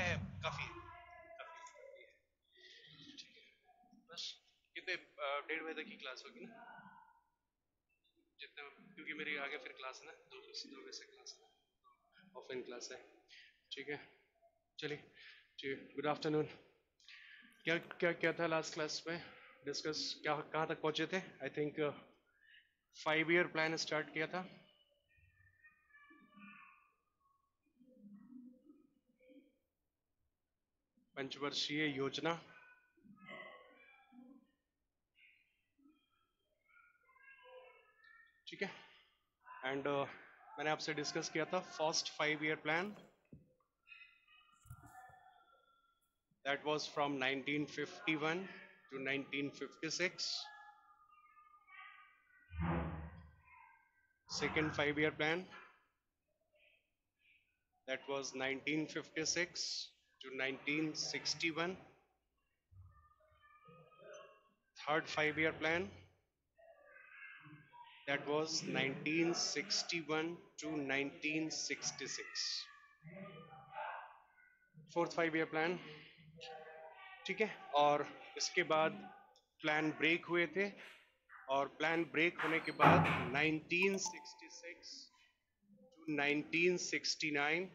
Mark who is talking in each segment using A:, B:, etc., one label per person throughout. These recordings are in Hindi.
A: है काफी काफी है। ठीक है, बस कितने 1:30 बजे तक की क्लास होगी ना, जितना, क्योंकि मेरी आगे फिर क्लास है ना, 2 बजे से क्लास है ना, ऑफलाइन क्लास है। ठीक है, चलिए। ठीक, गुड आफ्टरनून। क्या क्या क्या था लास्ट क्लास में डिस्कस, क्या कहाँ तक पहुंचे थे? I think 5 year plan start किया था। पंचवर्षीय योजना, ठीक है। एंड मैंने आपसे डिस्कस किया था first 5 year plan, that was from 1951 to 1956. Second 5 year plan, that was 1956 to 1961. Third 5 year plan, that was 1961 to 1966. Fourth 5 year plan, ठीक है। और इसके बाद प्लान ब्रेक हुए थे, और प्लान ब्रेक होने के बाद 1966 to 1969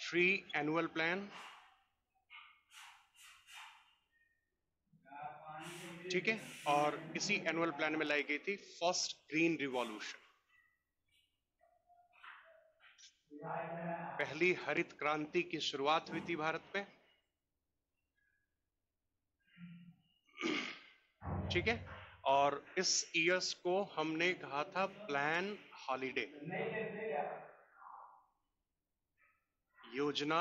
A: 3 annual plan, ठीक है। और इसी एनुअल प्लान में लाई गई थी फर्स्ट ग्रीन रिवॉल्यूशन, पहली हरित क्रांति की शुरुआत हुई थी भारत में, ठीक है। और इस ईयर्स को हमने कहा था प्लान हॉलिडे, योजना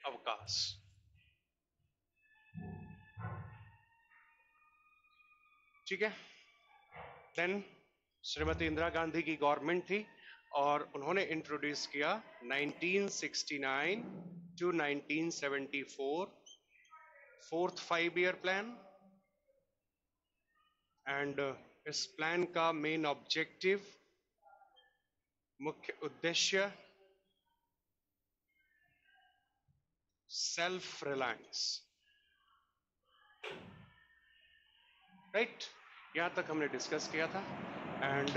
A: अवकाश, ठीक है। देन श्रीमती इंदिरा गांधी की गवर्नमेंट थी, और उन्होंने इंट्रोड्यूस किया 1969 to 1974 fourth 5 year plan. And इस प्लान का मेन ऑब्जेक्टिव, मुख्य उद्देश्य, सेल्फ रिलायंस, राइट। यहां तक हमने डिस्कस किया था। एंड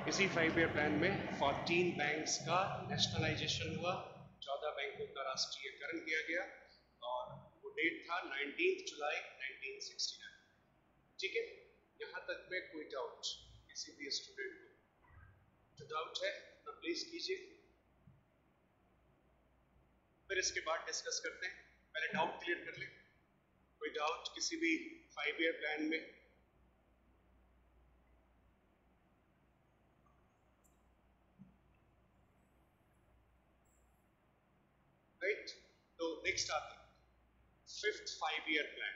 A: इसी 5 ईयर प्लान में 14 बैंक्स का नेशनलाइजेशन हुआ, 14 बैंकों का राष्ट्रीयकरण किया गया, और वो डेट था 19 जुलाई 1969, ठीक है। यहां तक में कोई डाउट किसी भी स्टूडेंट को? जो डाउट है तो प्लीज कीजिए, फिर इसके बाद डिस्कस करते हैं। पहले डाउट क्लियर कर लें। कोई डाउट किसी भी 5 ईयर प्लान में? राइट, तो नेक्स्ट आते हैं फिफ्थ 5 ईयर प्लान,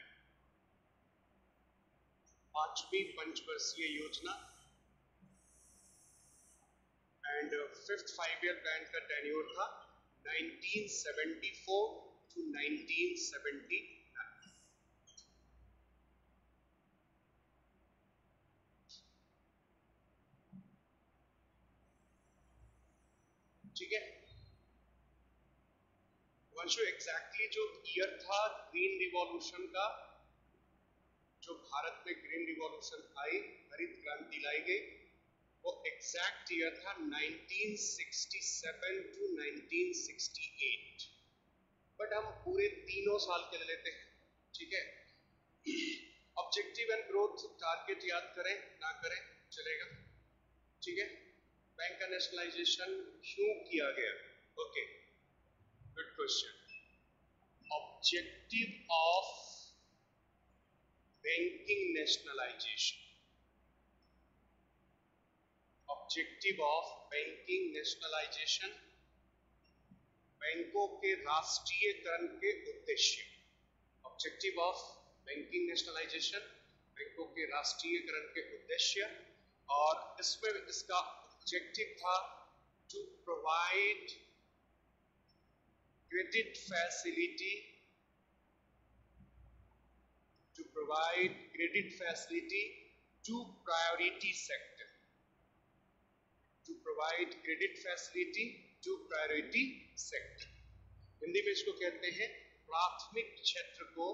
A: पांचवी पंचवर्षीय योजना। एंड फिफ्थ 5 ईयर प्लान का टेन्योर था 1974 टू 1979, ठीक है। वंशु एग्जैक्टली जो ईयर था ग्रीन रिवॉल्यूशन का, जो भारत में ग्रीन रिवॉल्यूशन आई, हरित क्रांति लाई गई, वो एग्जैक्ट ईयर था 1967 टू 1968। बट हम पूरे तीनों साल के ले लेते हैं, ठीक है। ऑब्जेक्टिव एंड ग्रोथ टारगेट याद करें ना करें चलेगा, ठीक है। बैंक का नेशनलाइजेशन क्यों किया गया? Okay, good question. Objective of banking nationalisation, objective of banking nationalisation, बैंकों के राष्ट्रीयकरण के उद्देश्य। ऑब्जेक्टिव ऑफ बैंकिंग नेशनलाइजेशन, बैंकों के राष्ट्रीयकरण के उद्देश्य। और इसमें इसका ऑब्जेक्टिव था to provide credit facility, to provide credit facility to priority sector, to provide credit facility to priority sector, Hindi में इसको कहते हैं प्राथमिक क्षेत्र को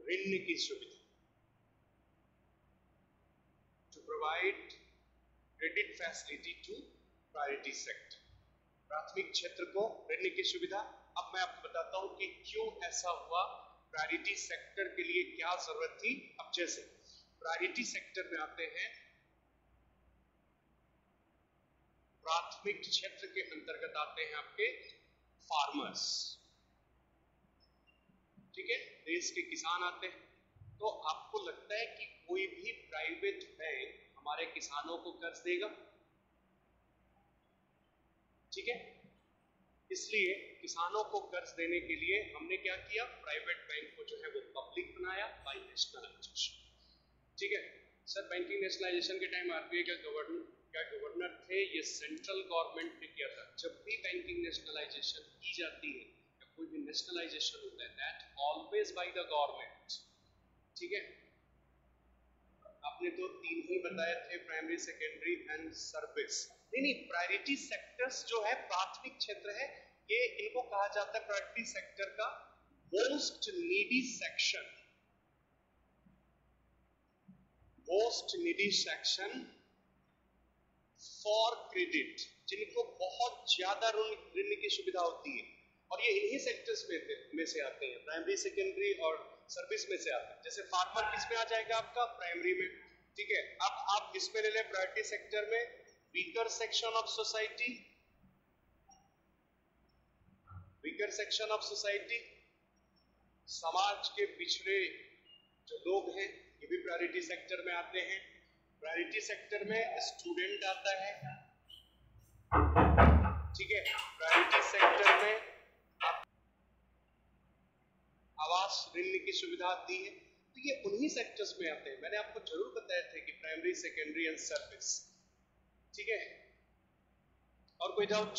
A: ऋण की सुविधा, to provide credit facility to priority sector, प्राथमिक क्षेत्र को ऋण की सुविधा। अब मैं आपको बताता हूं कि क्यों ऐसा हुआ, प्रायोरिटी सेक्टर के लिए क्या जरूरत थी। अब जैसे प्रायोरिटी सेक्टर में आते हैं, प्राथमिक क्षेत्र के अंतर्गत आते हैं आपके फार्मर्स, ठीक है, देश के किसान आते हैं। तो आपको लगता है कि कोई भी प्राइवेट बैंक हमारे किसानों को कर्ज देगा? ठीक है, इसलिए किसानों को कर्ज देने के लिए हमने क्या किया, प्राइवेट बैंक को जो है वो पब्लिक बनाया बाय नेशनलाइजेशन। ठीक है सर, बैंकिंग नेशनलाइजेशन के टाइम आरबीआई का गवर्नर थे, ये सेंट्रल गवर्नमेंट ने किया था। जब भी बैंकिंग नेशनलाइजेशन की जाती है या कोई भी नेशनलाइजेशन होता है, that always by the government. ठीक है, आपने तो तीन ही बताए थे, प्राइमरी, सेकेंडरी एंड सर्विस। नहीं, प्रायोरिटी सेक्टर्स जो है प्राथमिक क्षेत्र है, ये इनको कहा जाता है प्रायोरिटी सेक्टर का most needy section, most needy section for credit, जिनको बहुत ज्यादा ऋण की सुविधा होती है। और ये इन्हीं सेक्टर्स में से आते हैं, प्राइमरी, सेकेंडरी और सर्विस में से आते हैं। जैसे फार्मर किस में आ जाएगा आपका, प्राइमरी में। ठीक है, अब आप इसमें ले लें प्रायोरिटी सेक्टर में weaker section of society, weaker section of society, समाज के पिछड़े जो लोग हैं ये भी प्रायोरिटी सेक्टर में आते हैं। प्रायोरिटी सेक्टर में स्टूडेंट आता है, ठीक है, प्रायोरिटी सेक्टर में आवास ऋण की सुविधा आती है। तो ये उन्हीं सेक्टर्स में आते हैं। मैंने आपको जरूर बताया था कि प्राइमरी, सेकेंडरी एंड सर्विस। ठीक है, और कोई डाउट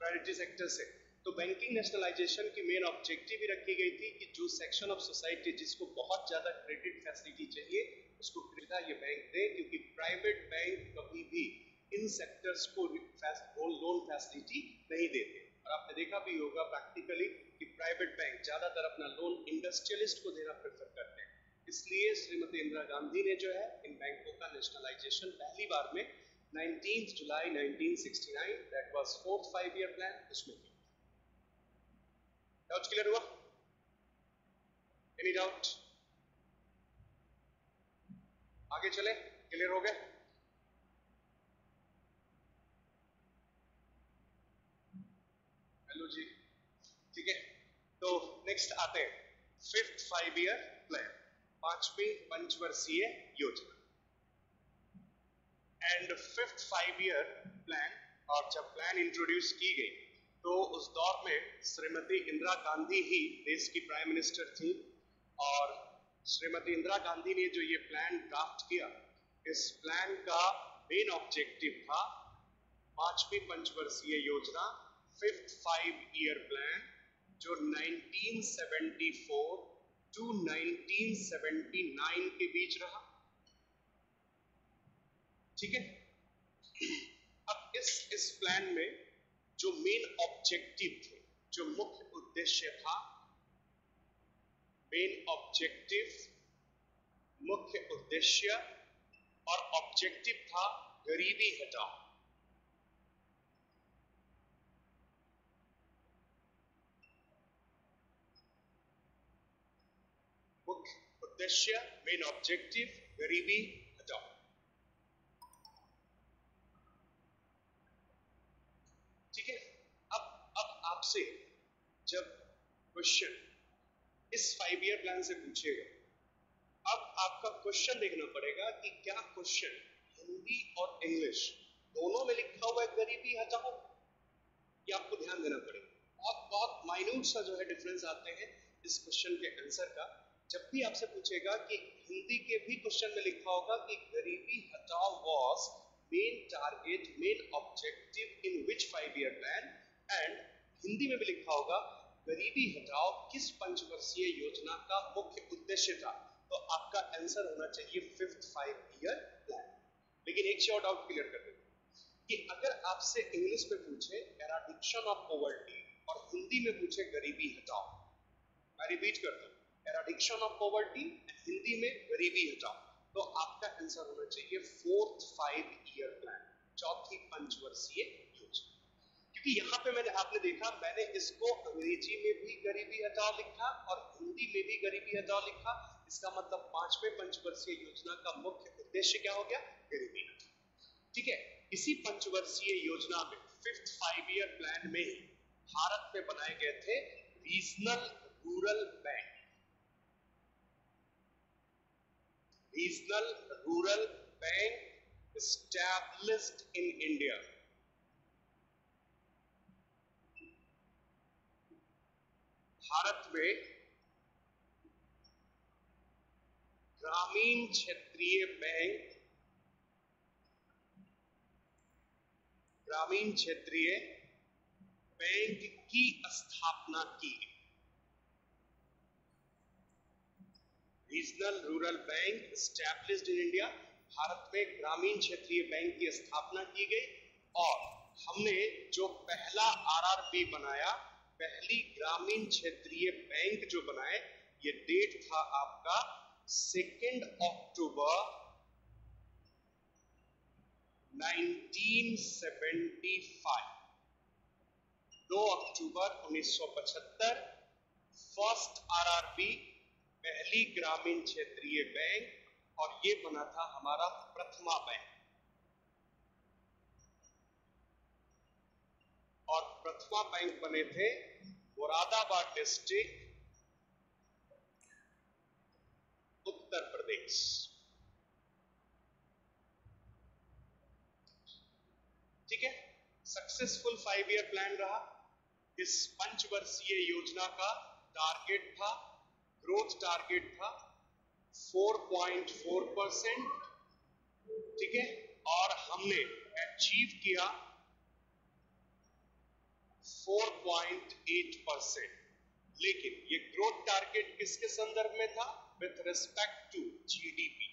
A: प्रायोरिटी सेक्टर से? तो बैंकिंग नेशनलाइजेशन की मेन ऑब्जेक्टिव ही रखी गई थी कि जो सेक्शन ऑफ सोसाइटी जिसको बहुत ज्यादा क्रेडिट फैसिलिटी चाहिए उसको सुविधा ये बैंक दे, क्योंकि प्राइवेट बैंक कभी भी इन सेक्टर्स को लोन फैसिलिटी नहीं देते। और आपने देखा भी होगा प्रैक्टिकली कि प्राइवेट बैंक ज्यादातर अपना लोन इंडस्ट्रियलिस्ट को देना प्रेफर करते हैं। इसलिए श्रीमती इंदिरा गांधी ने जो है इन बैंकों का नेशनलाइजेशन पहली बार में 19 जुलाई 1969, that was 4th 5-year plan, उसमें किया। डाउट्स क्लियर हुआ? Any doubt? आगे चले, क्लियर हो गए? हेलो जी, ठीक है। तो नेक्स्ट आते हैं 5th 5-year प्लान, पांचवी पंचवर्षीय योजना। एंड 5th 5-year प्लान, और जब प्लान इंट्रोड्यूस की गई तो उस दौर में श्रीमती इंदिरा गांधी ही देश की प्राइम मिनिस्टर थी। और श्रीमती इंदिरा गांधी ने जो ये प्लान ड्राफ्ट किया, इस प्लान का मेन ऑब्जेक्टिव था पांचवी पंचवर्षीय योजना, 5th 5-year प्लान, जो 1974 टू 1979 के बीच रहा। ठीक है, अब इस प्लान में जो मेन ऑब्जेक्टिव थे, जो मुख्य उद्देश्य था, मेन ऑब्जेक्टिव, मुख्य उद्देश्य और ऑब्जेक्टिव था गरीबी हटाओ। मुख्य उद्देश्य, मेन ऑब्जेक्टिव, गरीबी हटाओ। ठीक है, अब आपसे जब क्वेश्चन इस 5-year प्लान से पूछेगा, अब आपका क्वेश्चन देखना पड़ेगा कि क्या क्वेश्चन हिंदी और इंग्लिश दोनों में लिखा हुआ है गरीबी हटाओ, ये आपको ध्यान देना पड़ेगा। बहुत बहुत माइन्यूट सा जो है डिफरेंस आते हैं इस क्वेश्चन के आंसर का। जब भी आपसे पूछेगा कि हिंदी के भी क्वेश्चन में लिखा होगा कि गरीबी हटाओ was main target, main objective in which 5-year plan, and Hindi में भी लिखा होगा गरीबी हटाओ किस पंचवर्षीय योजना का मुख्य उद्देश्य था, तो आपका आंसर होना चाहिए 5th 5-year प्लान। लेकिन एक और डाउट क्लियर कर देते हैं, कि अगर आपसे इंग्लिश में पूछे एराडिक्शन ऑफ पॉवर्टी और हिंदी में पूछे गरीबी हटाओ, मैं रिपीट करता हूँ, एराडिक्शन ऑफ पॉवर्टी हिंदी में गरीबी हटाओ, तो आपका आंसर होना चाहिए 4th 5-year प्लान, चौथी पंचवर्षीय योजना। क्योंकि यहाँ पे आपने देखा, मैंने इसको अंग्रेजी में भी गरीबी हटाओ लिखा और हिंदी में भी गरीबी हटाओ लिखा। इसका मतलब 5वें पंचवर्षीय योजना का मुख्य उद्देश्य क्या हो गया? गरीबी हटाओ। ठीक है, इसी पंचवर्षीय योजना में 5th 5-year प्लान में भारत में बनाए गए थे regional rural bank. Regional rural bank established in India। Bharat में ग्रामीण क्षेत्रीय बैंक, ग्रामीण क्षेत्रीय बैंक की स्थापना की। Regional rural bank established in India, Bharat में ग्रामीण क्षेत्रीय बैंक की स्थापना की गई। और हमने जो पहला आरआरबी बनाया, पहली ग्रामीण क्षेत्रीय बैंक जो बनाए, ये डेट था आपका 2 अक्टूबर 1975, 2 अक्टूबर 1975 फर्स्ट आरआरबी, पहली ग्रामीण क्षेत्रीय बैंक, और ये बना था हमारा प्रथमा बैंक। और प्रथमा बैंक बने थे मुरादाबाद डिस्ट्रिक्ट, उत्तर प्रदेश। ठीक है, सक्सेसफुल 5-year प्लान रहा। इस पंचवर्षीय योजना का टारगेट था, ग्रोथ टारगेट था 4.4%। ठीक है, और हमने अचीव किया 4.8%। लेकिन ये ग्रोथ टारगेट किसके संदर्भ में था? With respect to GDP.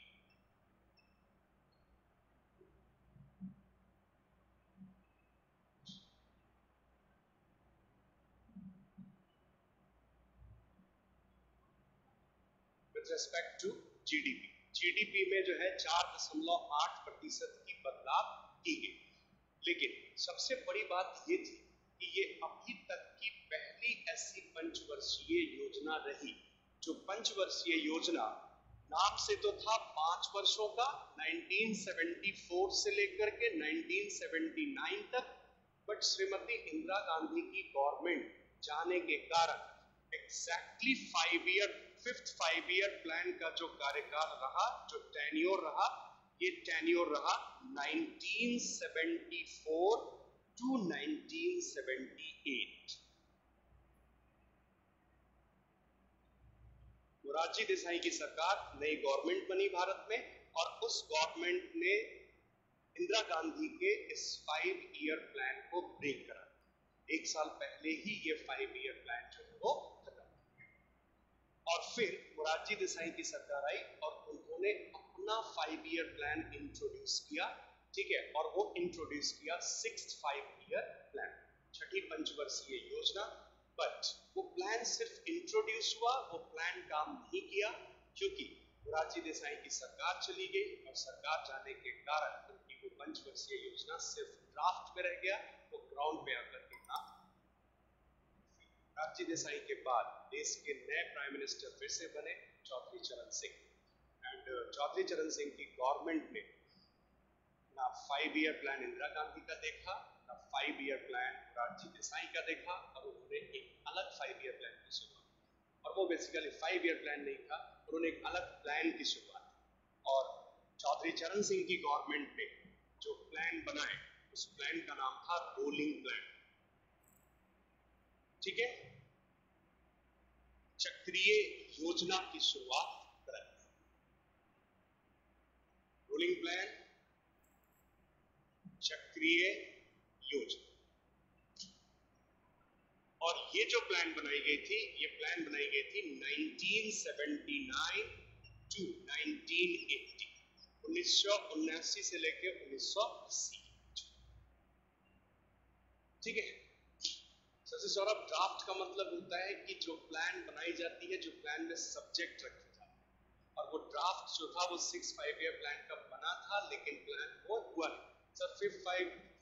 A: With respect to GDP, GDP में जो है 4.8% की बदलाव की गई। लेकिन सबसे बड़ी बात ये थी कि ये अभी तक की पहली ऐसी पंचवर्षीय योजना रही, जो पंचवर्षीय योजना नाम से तो था 5 वर्षों का, 1974 से लेकर के 1979 तक, बट श्रीमती इंदिरा गांधी की गवर्नमेंट जाने के कारण एग्जैक्टली 5th 5-year प्लान का जो कार्यकाल रहा, जो टेन्योर रहा, ये टेन्योर रहा 1974 to 1978। मोरारजी देसाई की सरकार, नई गवर्नमेंट बनी भारत में, और उस गवर्नमेंट ने इंदिरा गांधी के इस 5-year प्लान को ब्रेक करा। एक साल पहले ही ये 5-year प्लान जो है वो खत्म हो गया। और फिर मोरारजी देसाई की सरकार आई और उन्होंने अपना 5-year प्लान इंट्रोड्यूस किया। ठीक है, और वो इंट्रोड्यूस किया 6th 5-year प्लान, छठी पंचवर्षीय योजना। बट वो प्लान सिर्फ इंट्रोड्यूस हुआ, वो प्लान काम नहीं किया, क्योंकि मोरारजी देसाई की सरकार चली गई और सरकार जाने के कारण उनकी वो पंचवर्षीय योजना सिर्फ ड्राफ्ट में रह गया, वो ग्राउंड पे आकर के काम। मोरारजी देसाई के बाद देश के नए प्राइम मिनिस्टर फिर से बने चौधरी चरण सिंह, एंड चौधरी चरण सिंह की गवर्नमेंट ने ना 5-year प्लान इंदिरा गांधी का देखा, ना 5-year प्लान मोरारजी देसाई का देखा, और उन्होंने एक अलग 5-year प्लान की शुरुआत। और वो बेसिकली 5-year प्लान नहीं था, उन्होंने एक अलग प्लान की शुरुआत। और चौधरी चरण सिंह की गवर्नमेंट ने जो प्लान बनाए, उस प्लान का नाम था रोलिंग प्लान। ठीक है, चक्रीय योजना की शुरुआत करें। रोलिंग प्लान, चक्रीय योजना। और ये जो प्लान बनाई गई थी, ये प्लान बनाई गई थी 1979 to 1980, 1979 से लेकर 1980। ठीक है। सबसे सौरभ, ड्राफ्ट का मतलब होता है कि जो प्लान बनाई जाती है, जो प्लान में सब्जेक्ट रखे जाते हैं, और वो ड्राफ्ट जो था वो 6 5 ईयर प्लान का बना था, लेकिन प्लान वो हुआ नहीं। सर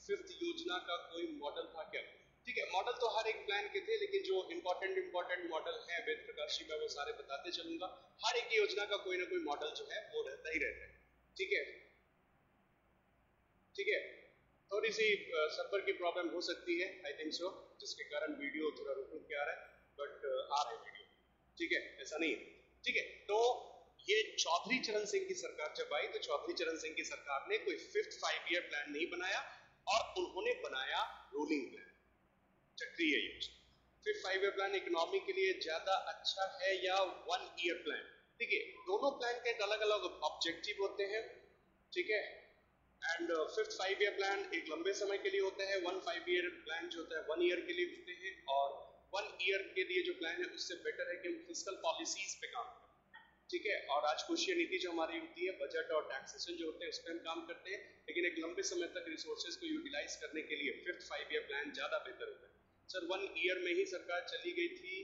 A: फिफ्थ योजना का कोई मॉडल था क्या? ठीक है, मॉडल तो हर एक प्लान के थे, लेकिन जो इंपॉर्टेंट मॉडल है वेद प्रकाश जी, मैं वो सारे बताते चलूंगा। हर एक योजना का कोई ना कोई मॉडल जो है वो रहता ही रहता है। ठीक है, ठीक है। थोड़ी सी सर्वर की प्रॉब्लम हो सकती है, आई थिंक सो, जिसके कारण वीडियो थोड़ा रुक रुक के आ रहा है, बट आ रहा है वीडियो। ठीक है, ऐसा नहीं है। ठीक है, तो ये चौधरी चरण सिंह की सरकार जब आई, तो चौधरी चरण सिंह की सरकार ने कोई 5th 5 ईयर प्लान नहीं बनाया, और उन्होंने बनाया रोलिंग प्लान, चक्रीय योजना। 5th 5 ईयर प्लान इकोनॉमी के लिए ज्यादा अच्छा है या 1 ईयर प्लान? देखिए, दोनों प्लान के एक अलग अलग ऑब्जेक्टिव होते हैं। ठीक है, एंड 5th 5 ईयर प्लान एक लंबे समय के लिए होता है, 1 5 ईयर प्लान जो होता है 1 ईयर के लिए होते हैं, और 1 ईयर के लिए जो प्लान है उससे बेटर है कि हम फिस्कल पॉलिसीज पे काम करें। ठीक है, और राजकोषीय नीति जो हमारी होती है, बजट और टैक्सेशन जो होते हैं, उस पर हम काम करते हैं, लेकिन एक लंबे समय तक रिसोर्सेज को यूटिलाइज करने के लिए 5th 5 ईयर प्लान ज्यादा बेहतर होता है। सर, 1 ईयर में ही सरकार चली गई थी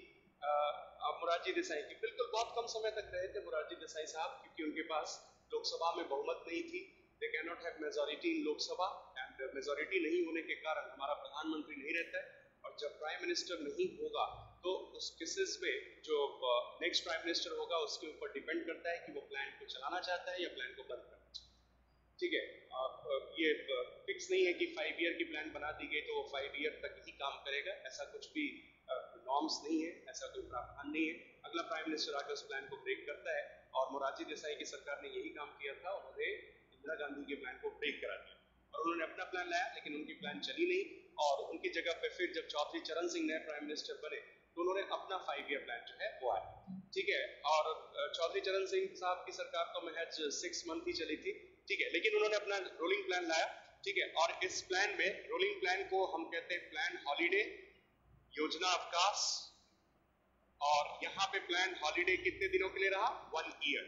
A: मोरारजी देसाई की। बिल्कुल, बहुत कम समय तक रहे थे मोरारजी देसाई साहब, क्योंकि उनके पास लोकसभा में बहुमत नहीं थी। They can not have majority in Lok Sabha, and majority नहीं होने के कारण हमारा प्रधानमंत्री नहीं रहता है, और जब प्राइम मिनिस्टर नहीं होगा तो उस केसेस में जो नेक्स्ट प्राइम मिनिस्टर होगा उसके ऊपर डिपेंड करता है कि वो प्लान को चलाना चाहता है या प्लान को बंद करना चाहता है। ठीक है, ये फिक्स नहीं है कि 5 ईयर की प्लान बना दी गई तो वो 5 ईयर तक ही काम करेगा, ऐसा कुछ भी नॉर्म्स नहीं है, ऐसा कोई प्रावधान नहीं है। अगला प्राइम मिनिस्टर आकर उस प्लान को ब्रेक करता है, और मोरारजी देसाई की सरकार ने यही काम किया था। उन्होंने इंदिरा गांधी के प्लान को ब्रेक करा दिया, और उन्होंने अपना प्लान लाया, लेकिन उनकी प्लान चली नहीं, और उनकी जगह पे फिर जब चौधरी चरण सिंह नए प्राइम मिनिस्टर बने तो उन्होंने अपना 5 ईयर प्लान जो है वो आया। ठीक है, और चौधरी चरण सिंह साहब की सरकार तो महज 6 मंथ ही चली थी। ठीक है, लेकिन उन्होंने अपना रोलिंग प्लान लाया। ठीक है, और इस प्लान में, रोलिंग प्लान को हम कहते हैं प्लान हॉलीडे, योजना अवकाश, और यहाँ पे प्लान हॉलीडे कितने दिनों के लिए रहा? 1 ईयर।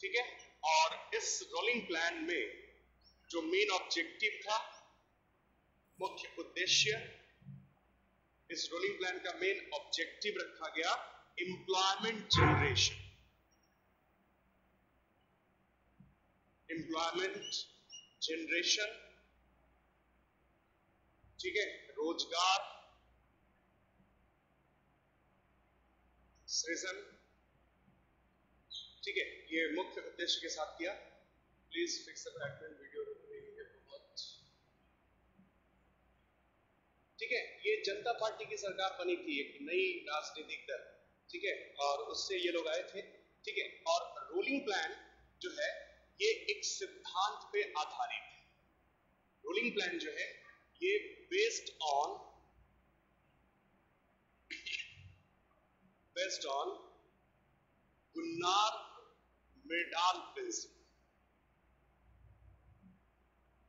A: ठीक है, और इस रोलिंग प्लान में जो मेन ऑब्जेक्टिव था, मुख्य उद्देश्य, इस रोलिंग प्लान का मेन ऑब्जेक्टिव रखा गया एम्प्लॉयमेंट जनरेशन। एम्प्लॉयमेंट जनरेशन, ठीक है, रोजगार सृजन। ठीक है, ये मुख्य उद्देश्य के साथ किया। Please fix the background, video रुक रही है बहुत। ठीक है, ये जनता पार्टी की सरकार बनी थी, एक नई राजनीतिक दल। ठीक है, और उससे ये लोग आए थे। ठीक है, और रोलिंग प्लान जो है ये एक सिद्धांत पे आधारित है। रोलिंग प्लान जो है ये based on Gunnar Myrdal principle.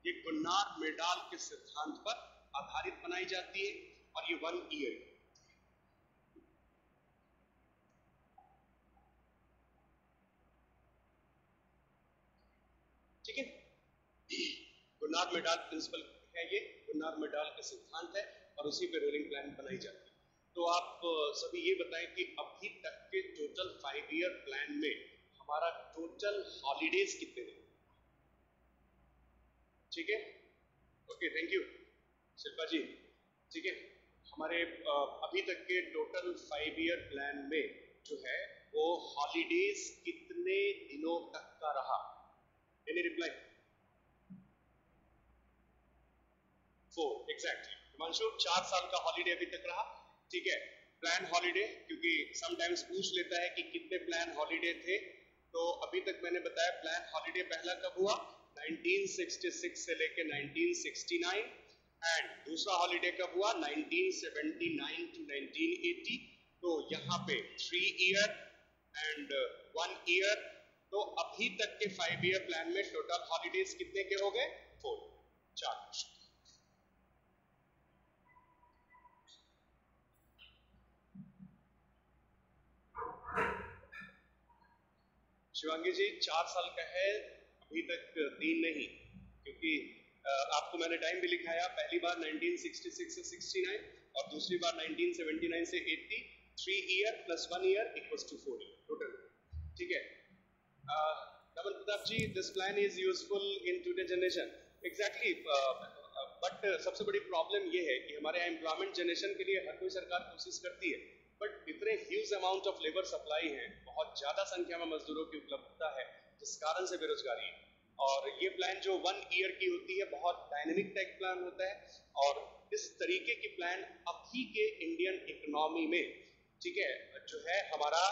A: ये गुन्नार मेडाल के सिद्धांत पर आधारित बनाई जाती है, और ये 1 ईयर। ठीक है, गुन्नार मेडाल प्रिंसिपल है, ये गुन्नार मेडाल का सिद्धांत है, और उसी पे रोलिंग प्लान बनाई जाती है। तो आप सभी ये बताएं कि अभी तक के टोटल 5 ईयर प्लान में हमारा टोटल हॉलीडेज कितने दिन? ठीक है, ओके, थैंक यू शिल्पा जी। ठीक है, हमारे अभी तक के टोटल 5 ईयर प्लान में जो है वो हॉलीडेज कितने दिनों तक का रहा? Any reply? 4, एग्जैक्टली। हिमांशु, 4 साल का हॉलीडे अभी तक रहा। ठीक है, प्लान हॉलीडे, क्योंकि समटाइम्स पूछ लेता है कि कितने प्लान हॉलीडे थे, तो अभी तक मैंने बताया प्लान हॉलीडे पहला कब हुआ? 1966 से लेके 1969, एंड दूसरा हॉलीडे कब हुआ? 1979 टू 1980। तो यहाँ पे 3 ईयर एंड 1 ईयर। तो अभी तक के 5 ईयर प्लान में टोटल हॉलीडेज कितने के हो गए? 4, 4। शिवांगी जी, 4 साल का है, अभी तक 3 नहीं, क्योंकि आपको मैंने टाइम भी लिखाया, पहली बार 1966 से 69 और दूसरी बार 1979 से 80, 3 year plus 1 year equals to 4 year total. ठीक है, Naman Pratap ji, this plan is useful in today generation. Exactly, but सबसे बड़ी प्रॉब्लम ये है कि हमारे यहाँ एम्प्लॉयमेंट जनरेशन के लिए हर कोई सरकार कोशिश करती है, बट इतने huge amount of labour supply है, बहुत ज्यादा संख्या में मजदूरों की उपलब्धता है, जिस कारण से बेरोजगारी है। और ये प्लान जो 1 ईयर की होती है बहुत डायनेमिक टाइप प्लान होता है, और इस तरीके की प्लान अभी के इंडियन इकोनॉमी में, ठीक है, जो है हमारा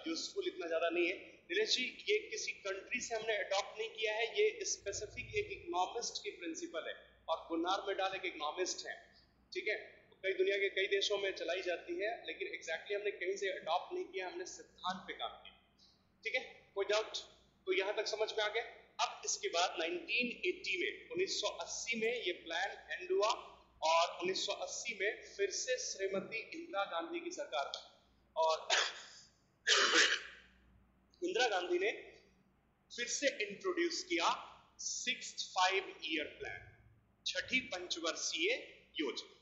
A: यूजफुल इतना ज्यादा नहीं है। दिनेश जी, ये किसी कंट्री से हमने अडॉप्ट नहीं किया है, ये स्पेसिफिक एक इकोनॉमिस्ट की प्रिंसिपल है, और गुनार मेडाल एक इकोनॉमिस्ट है। ठीक है, कई दुनिया के कई देशों में चलाई जाती है, लेकिन एग्जैक्टली हमने कहीं से अडॉप्ट नहीं किया, हमने सिद्धांत पे काम किया। ठीक है, कोई डाउट? तो यहां तक समझ में आ गया। अब इसके बाद 1980 में, 1980 में ये प्लान एंड हुआ, और 1980 में फिर से श्रीमती इंदिरा गांधी की सरकार बनी, और इंदिरा गांधी ने फिर से इंट्रोड्यूस किया 6th 5 ईयर प्लान, छठी पंचवर्षीय योजना।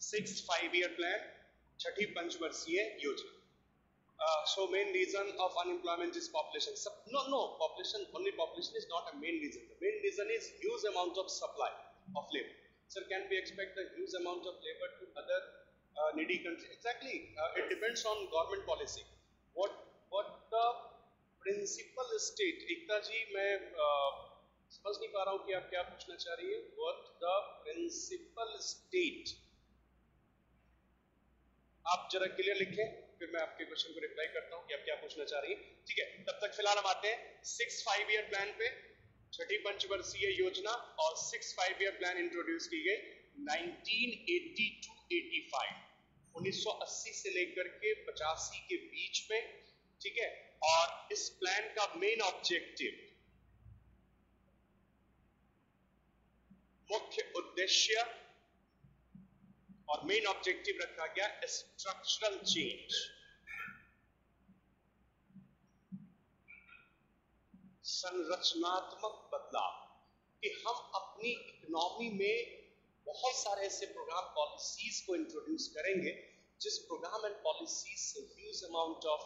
A: 6th 5 ईयर प्लान, छठी पंचवर्षीय योजना। So main reason of unemployment is population. No, population, only population is not a main reason. The main reason is huge amount of supply of labor. Sir, can we expect a huge amount of labor to other needy countries? Exactly, it depends on government policy. What the principal state? एकता जी, मैं समझ नहीं पा रहा हूँ कि आप क्या पूछना चाह रही है। What the principal state? आप जरा क्लियर लिखें, फिर मैं आपके क्वेश्चन को रिप्लाई करता हूं कि आप क्या पूछना चाह रही हैं। ठीक है, तब तक फिलहाल हम आते हैं 6 5 ईयर प्लान पे, छठी पंचवर्षीय योजना, और 6 5 ईयर प्लान इंट्रोड्यूस की गई 1980 to 85, 1980 से लेकर के 85 के बीच में। ठीक है, और इस प्लान का मेन ऑब्जेक्टिव, मुख्य उद्देश्य और मेन ऑब्जेक्टिव रखा गया स्ट्रक्चरल चेंज, संरचनात्मक बदलाव, कि हम अपनी इकोनॉमी में बहुत सारे ऐसे प्रोग्राम पॉलिसीज को इंट्रोड्यूस करेंगे जिस प्रोग्राम एंड पॉलिसीज से huge amount of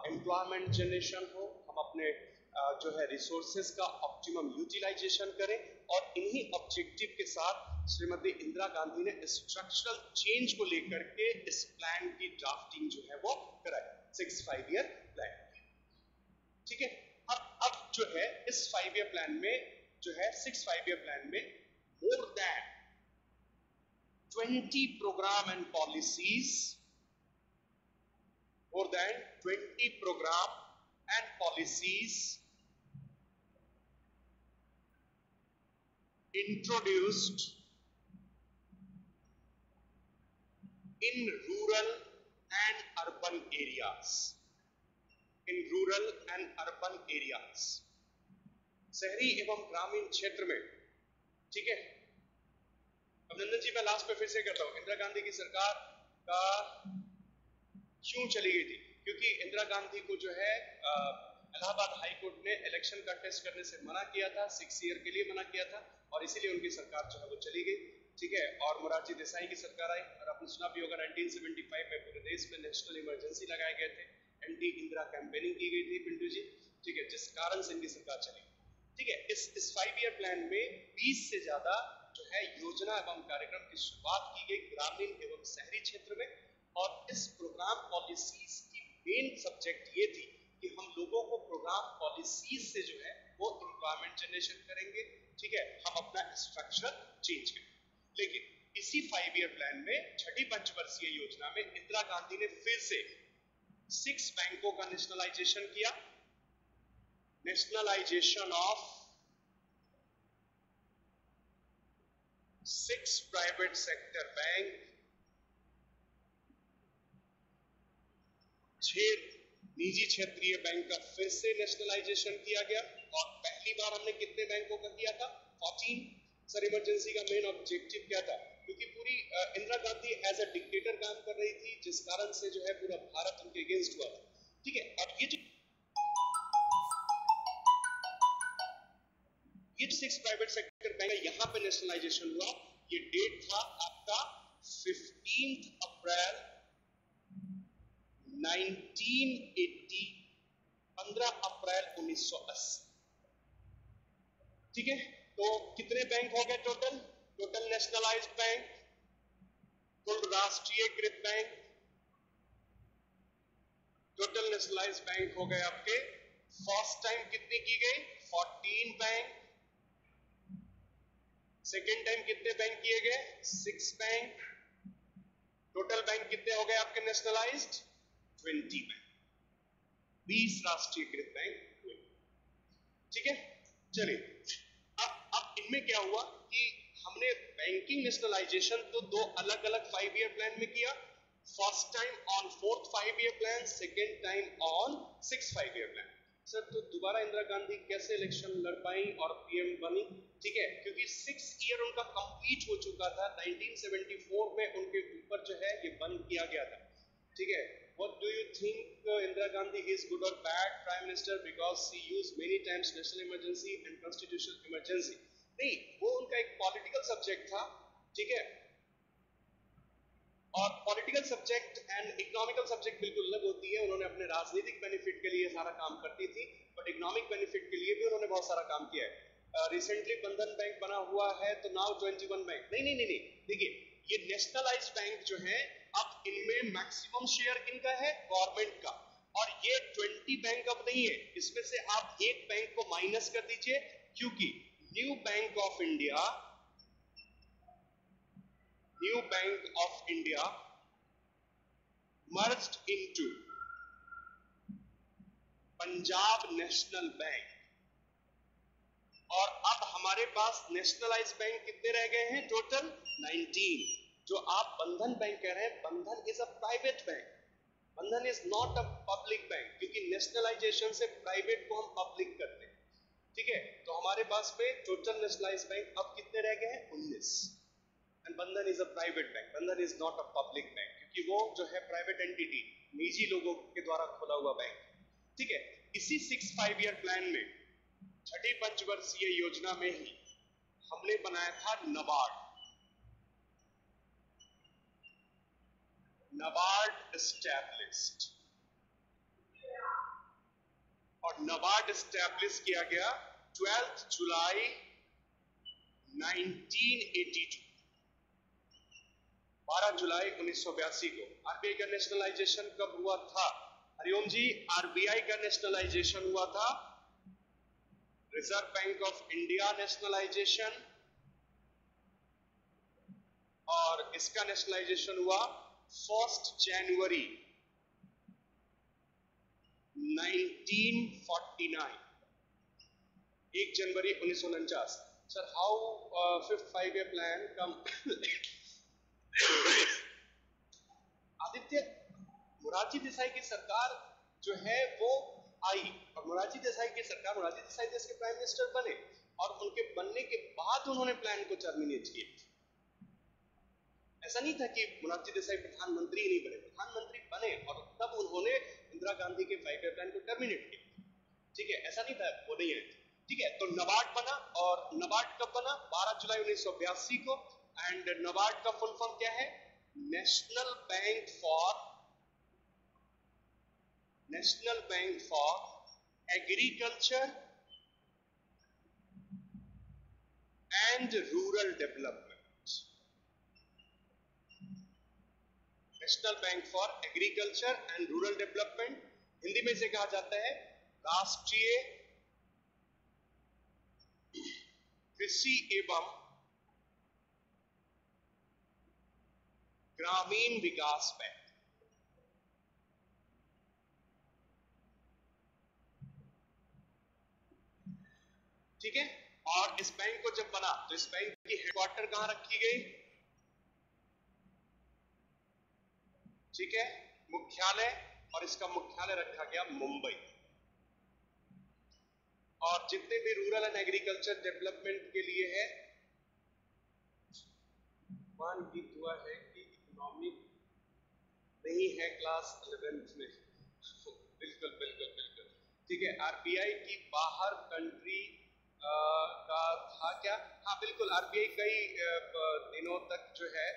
A: employment generation हो, हम अपने जो है रिसोर्सेज का ऑप्टिमम यूटिलाइजेशन करें, और इन्हीं ऑब्जेक्टिव के साथ श्रीमती इंदिरा गांधी ने स्ट्रक्चरल चेंज को लेकर के इस प्लान की ड्राफ्टिंग जो है वो कराई, 6 5 ईयर प्लान। ठीक है, अब जो है इस 5 ईयर प्लान में, जो है 6 5 ईयर प्लान में, more than 20 program and policies, more than 20 program and policies introduced in rural and urban areas. In rural and urban areas, शहरी एवं ग्रामीण क्षेत्र में। ठीक है, अभिनंदन जी, मैं लास्ट पे फिर से कहता हूं, इंदिरा गांधी की सरकार का क्यों चली गई थी? क्योंकि इंदिरा गांधी को जो है इलाहाबाद हाई कोर्ट ने इलेक्शन कंटेस्ट करने से मना किया था, 6 ईयर के लिए मना किया था, और इसीलिए उनकी सरकार जो है वो चली गई। ठीक है, और मोरारजी देसाई की सरकार आई, और आपने सुना भी होगा 1975 में पूरे देश में नेशनल इमरजेंसी लगाए गए थे, एंटी इंदिरा कैंपेनिंग की गई थी पिंटू जी। ठीक है, जिस कारण से इनकी सरकार चली। ठीक है, इस 5 ईयर प्लान में 20 से ज्यादा जो है योजना एवं कार्यक्रम की शुरुआत की गई ग्रामीण एवं शहरी क्षेत्र में, और इस प्रोग्राम पॉलिसीज की मेन सब्जेक्ट ये थी कि हम लोगों को प्रोग्राम पॉलिसीज से जो है वो एम्प्लॉयमेंट जनरेशन करेंगे। ठीक है, हम अपना स्ट्रक्चर चेंज करेंगे। लेकिन इसी 5 ईयर प्लान में, छठी पंचवर्षीय योजना में, इंदिरा गांधी ने फिर से 6 बैंकों का नेशनलाइजेशन किया, nationalisation of 6 private sector bank, 6 निजी क्षेत्रीय बैंक का फिर से नेशनलाइजेशन किया गया, और पहली बार हमने कितने बैंकों का किया था? 14। सर, इमरजेंसी का मेन ऑब्जेक्टिव क्या था? क्योंकि पूरी Indira Gandhi as a dictator काम कर रही थी, जिस कारण से जो है पूरा भारत उनके अगेंस्ट हुआ था। ठीक है, अब ये जो ये 6 प्राइवेट सेक्टर बैंक है, यहां पे नेशनलाइजेशन हुआ। ये डेट था आपका 15 अप्रैल 1980, 15 अप्रैल 1980। ठीक है, तो कितने बैंक हो गए टोटल? टोटल नेशनलाइज्ड बैंक, कुल राष्ट्रीयकृत बैंक, टोटल नेशनलाइज्ड बैंक हो गए आपके फर्स्ट टाइम कितनी की गई? 14 बैंक। सेकेंड टाइम कितने बैंक किए गए? 6 बैंक। टोटल बैंक कितने हो गए आपके नेशनलाइज्ड? 20 बैंक, 20 राष्ट्रीयकृत बैंक हुए। ठीक है, चलिए अब इनमें क्या हुआ कि हमने बैंकिंग नेशनलाइजेशन तो दो अलग अलग 5 ईयर प्लान में किया। First time on 4th 5 year plan, second time on 6th 5 year plan. Sir तो दोबारा इंदिरा गांधी कैसे इलेक्शन लड़ पाई और पीएम बनी? ठीक है, क्योंकि 6 ईयर उनका कंप्लीट हो चुका था। 1974 में उनके ऊपर जो है ये बंद किया गया था। ठीक है, what do you think Indira Gandhi is good or bad prime minister because she used many times national emergency and constitutional emergency? नहीं, वो उनका एक पॉलिटिकल सब्जेक्ट था। ठीक है, और political subject and economical subject बिल्कुल अलग होती है। उन्होंने अपने राजनीतिक बेनिफिट के लिए सारा काम करती थी, बट इकोनॉमिक बेनिफिट के लिए भी उन्होंने बहुत सारा काम किया है। रिसेंटली बंधन बैंक बना हुआ है, तो नाउ 21 बैंक। नहीं नहीं नहीं नहीं, देखिए ये नेशनलाइज्ड बैंक जो है, अब इनमें मैक्सिमम शेयर किनका है? गवर्नमेंट का। और ये 20 बैंक अब नहीं है, इसमें से आप एक बैंक को माइनस कर दीजिए, क्योंकि new bank of India, new bank of India merged into Punjab national bank. और अब हमारे पास नेशनलाइज्ड बैंक कितने रह गए हैं? टोटल 19। जो आप बंधन बैंक कह रहे हैं, बंधन इज अ प्राइवेट बैंक, बंधन is not a public bank, क्योंकि नेशनलाइजेशन से प्राइवेट को हम पब्लिक करते हैं। ठीक है, तो हमारे पास में टोटल नेशनलाइज्ड बैंक अब कितने रह गए हैं? 19। एंड बंधन इज अ प्राइवेट बैंक, बंधन is not a public bank, क्योंकि वो जो है प्राइवेट एंटिटी, निजी लोगों के द्वारा खोला हुआ बैंक। ठीक है, इसी 6 5 ईयर प्लान में, छठी पंचवर्षीय योजना में ही हमने बनाया था नबार्ड। नबार्ड एस्टैब्लिश्ड, और नबार्ड एस्टैब्लिश किया गया 12 जुलाई 1982, 12 जुलाई 1982 को। आरबीआई का नेशनलाइजेशन कब हुआ था? हरिओम जी, आरबीआई का नेशनलाइजेशन हुआ था, Reserve Bank of India nationalisation, और इसका नेशनलाइजेशन हुआ 1 जनवरी 1949, 1 जनवरी 1949। Sir how 5th 5 year plan come? Aditya, Morarji Desai की सरकार जो है वो आई, और मोरारजी देसाई की सरकार, मोरारजी देसाई देश के प्राइम मिनिस्टर बने, और उनके बनने के बाद उन्होंने प्लान को टर्मिनेट किया। ऐसा नहीं था कि मोरारजी देसाई प्रधानमंत्री नहीं बने, प्रधानमंत्री बने और तब उन्होंने इंदिरा गांधी के 5 ईयर प्लान को टर्मिनेट किया। ठीक है, ऐसा नहीं था, वो नहीं है। ठीक है, तो नबार्ड बना, और नबार्ड कब बना? 12 जुलाई 1982 को। एंड नबार्ड का फुल फॉर्म क्या है? National bank for agriculture and rural development. National bank for agriculture and rural development, Hindi में इसे कहा जाता है राष्ट्रीय कृषि एवं ग्रामीण विकास बैंक। ठीक है, और इस बैंक को जब बना तो इस बैंक की हेडक्वार्टर कहां रखी गई? ठीक है, मुख्यालय, और इसका मुख्यालय रखा गया मुंबई। और जितने भी रूरल एंड एग्रीकल्चर डेवलपमेंट के लिए है, मान गीत हुआ है कि इकोनॉमिक नहीं है क्लास 11th में। बिल्कुल बिल्कुल बिल्कुल। ठीक है, आरबीआई की बाहर कंट्री का क्या? हाँ बिल्कुल, आरबीआई कई दिनों तक जो है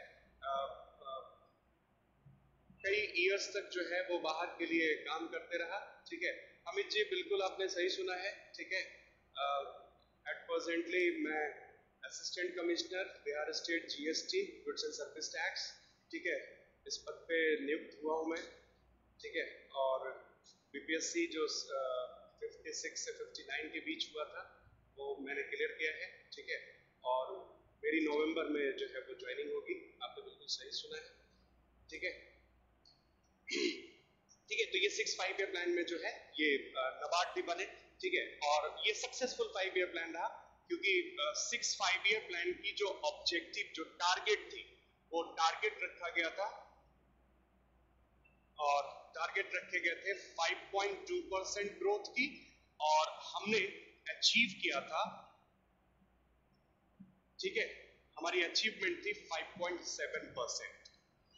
A: कई इयर्स तक जो है वो बाहर के लिए काम करते रहा, ठीक है। अमित जी बिल्कुल आपने सही सुना है, ठीक है। एट प्रेजेंटली मैं assistant commissioner Bihar state GST goods and service tax, ठीक है, इस पद पे नियुक्त हुआ हूँ मैं, ठीक है। और बीपीएससी जो 56 से 59 के बीच हुआ था वो मैंने क्लियर किया है, ठीक है। और मेरी नवंबर में जो है वो ज्वाइनिंग होगी, आपने बिल्कुल सही सुना है, ठीक है। ठीक है, तो ये 6 5 ईयर प्लान में जो है ये नबार्ड भी बने, ठीक है। और ये सक्सेसफुल 5 ईयर प्लान रहा, क्योंकि 6 5 ईयर प्लान की जो ऑब्जेक्टिव, जो टारगेट थी, वो टारगेट रखा गया था, और टारगेट रखे गए थे 5.2% ग्रोथ की, और हमने अचीव किया था, ठीक है। हमारी अचीवमेंट थी 5.7%।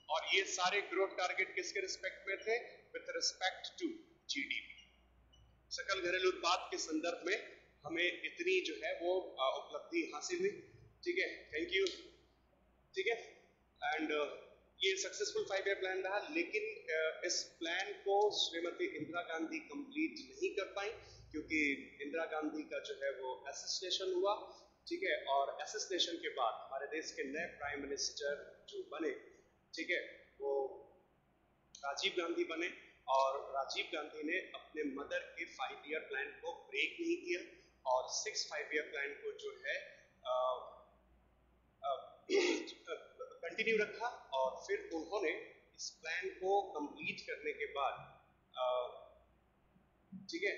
A: और ये सारे ग्रोथ टारगेट किसके रिस्पेक्ट में थे? विथ रिस्पेक्ट टू जीडीपी, सकल घरेलू उत्पाद के संदर्भ में हमें इतनी जो है वो उपलब्धि हासिल हुई, ठीक है। थैंक यू, ठीक है। एंड ये सक्सेसफुल 5 ईयर प्लान रहा, लेकिन इस प्लान को श्रीमती इंदिरा गांधी कंप्लीट नहीं कर पाई, क्योंकि इंदिरा गांधी का जो है वो असिस्टेशन हुआ, ठीक है। और असिस्टेशन के बाद हमारे देश के नए प्राइम मिनिस्टर जो बने, ठीक है, वो राजीव गांधी बने, और राजीव गांधी ने अपने मदर के 5 ईयर प्लान को ब्रेक नहीं किया, और 6 5 ईयर प्लान को जो है कंटिन्यू रखा। और फिर उन्होंने इस प्लान को कंप्लीट करने के बाद, ठीक है,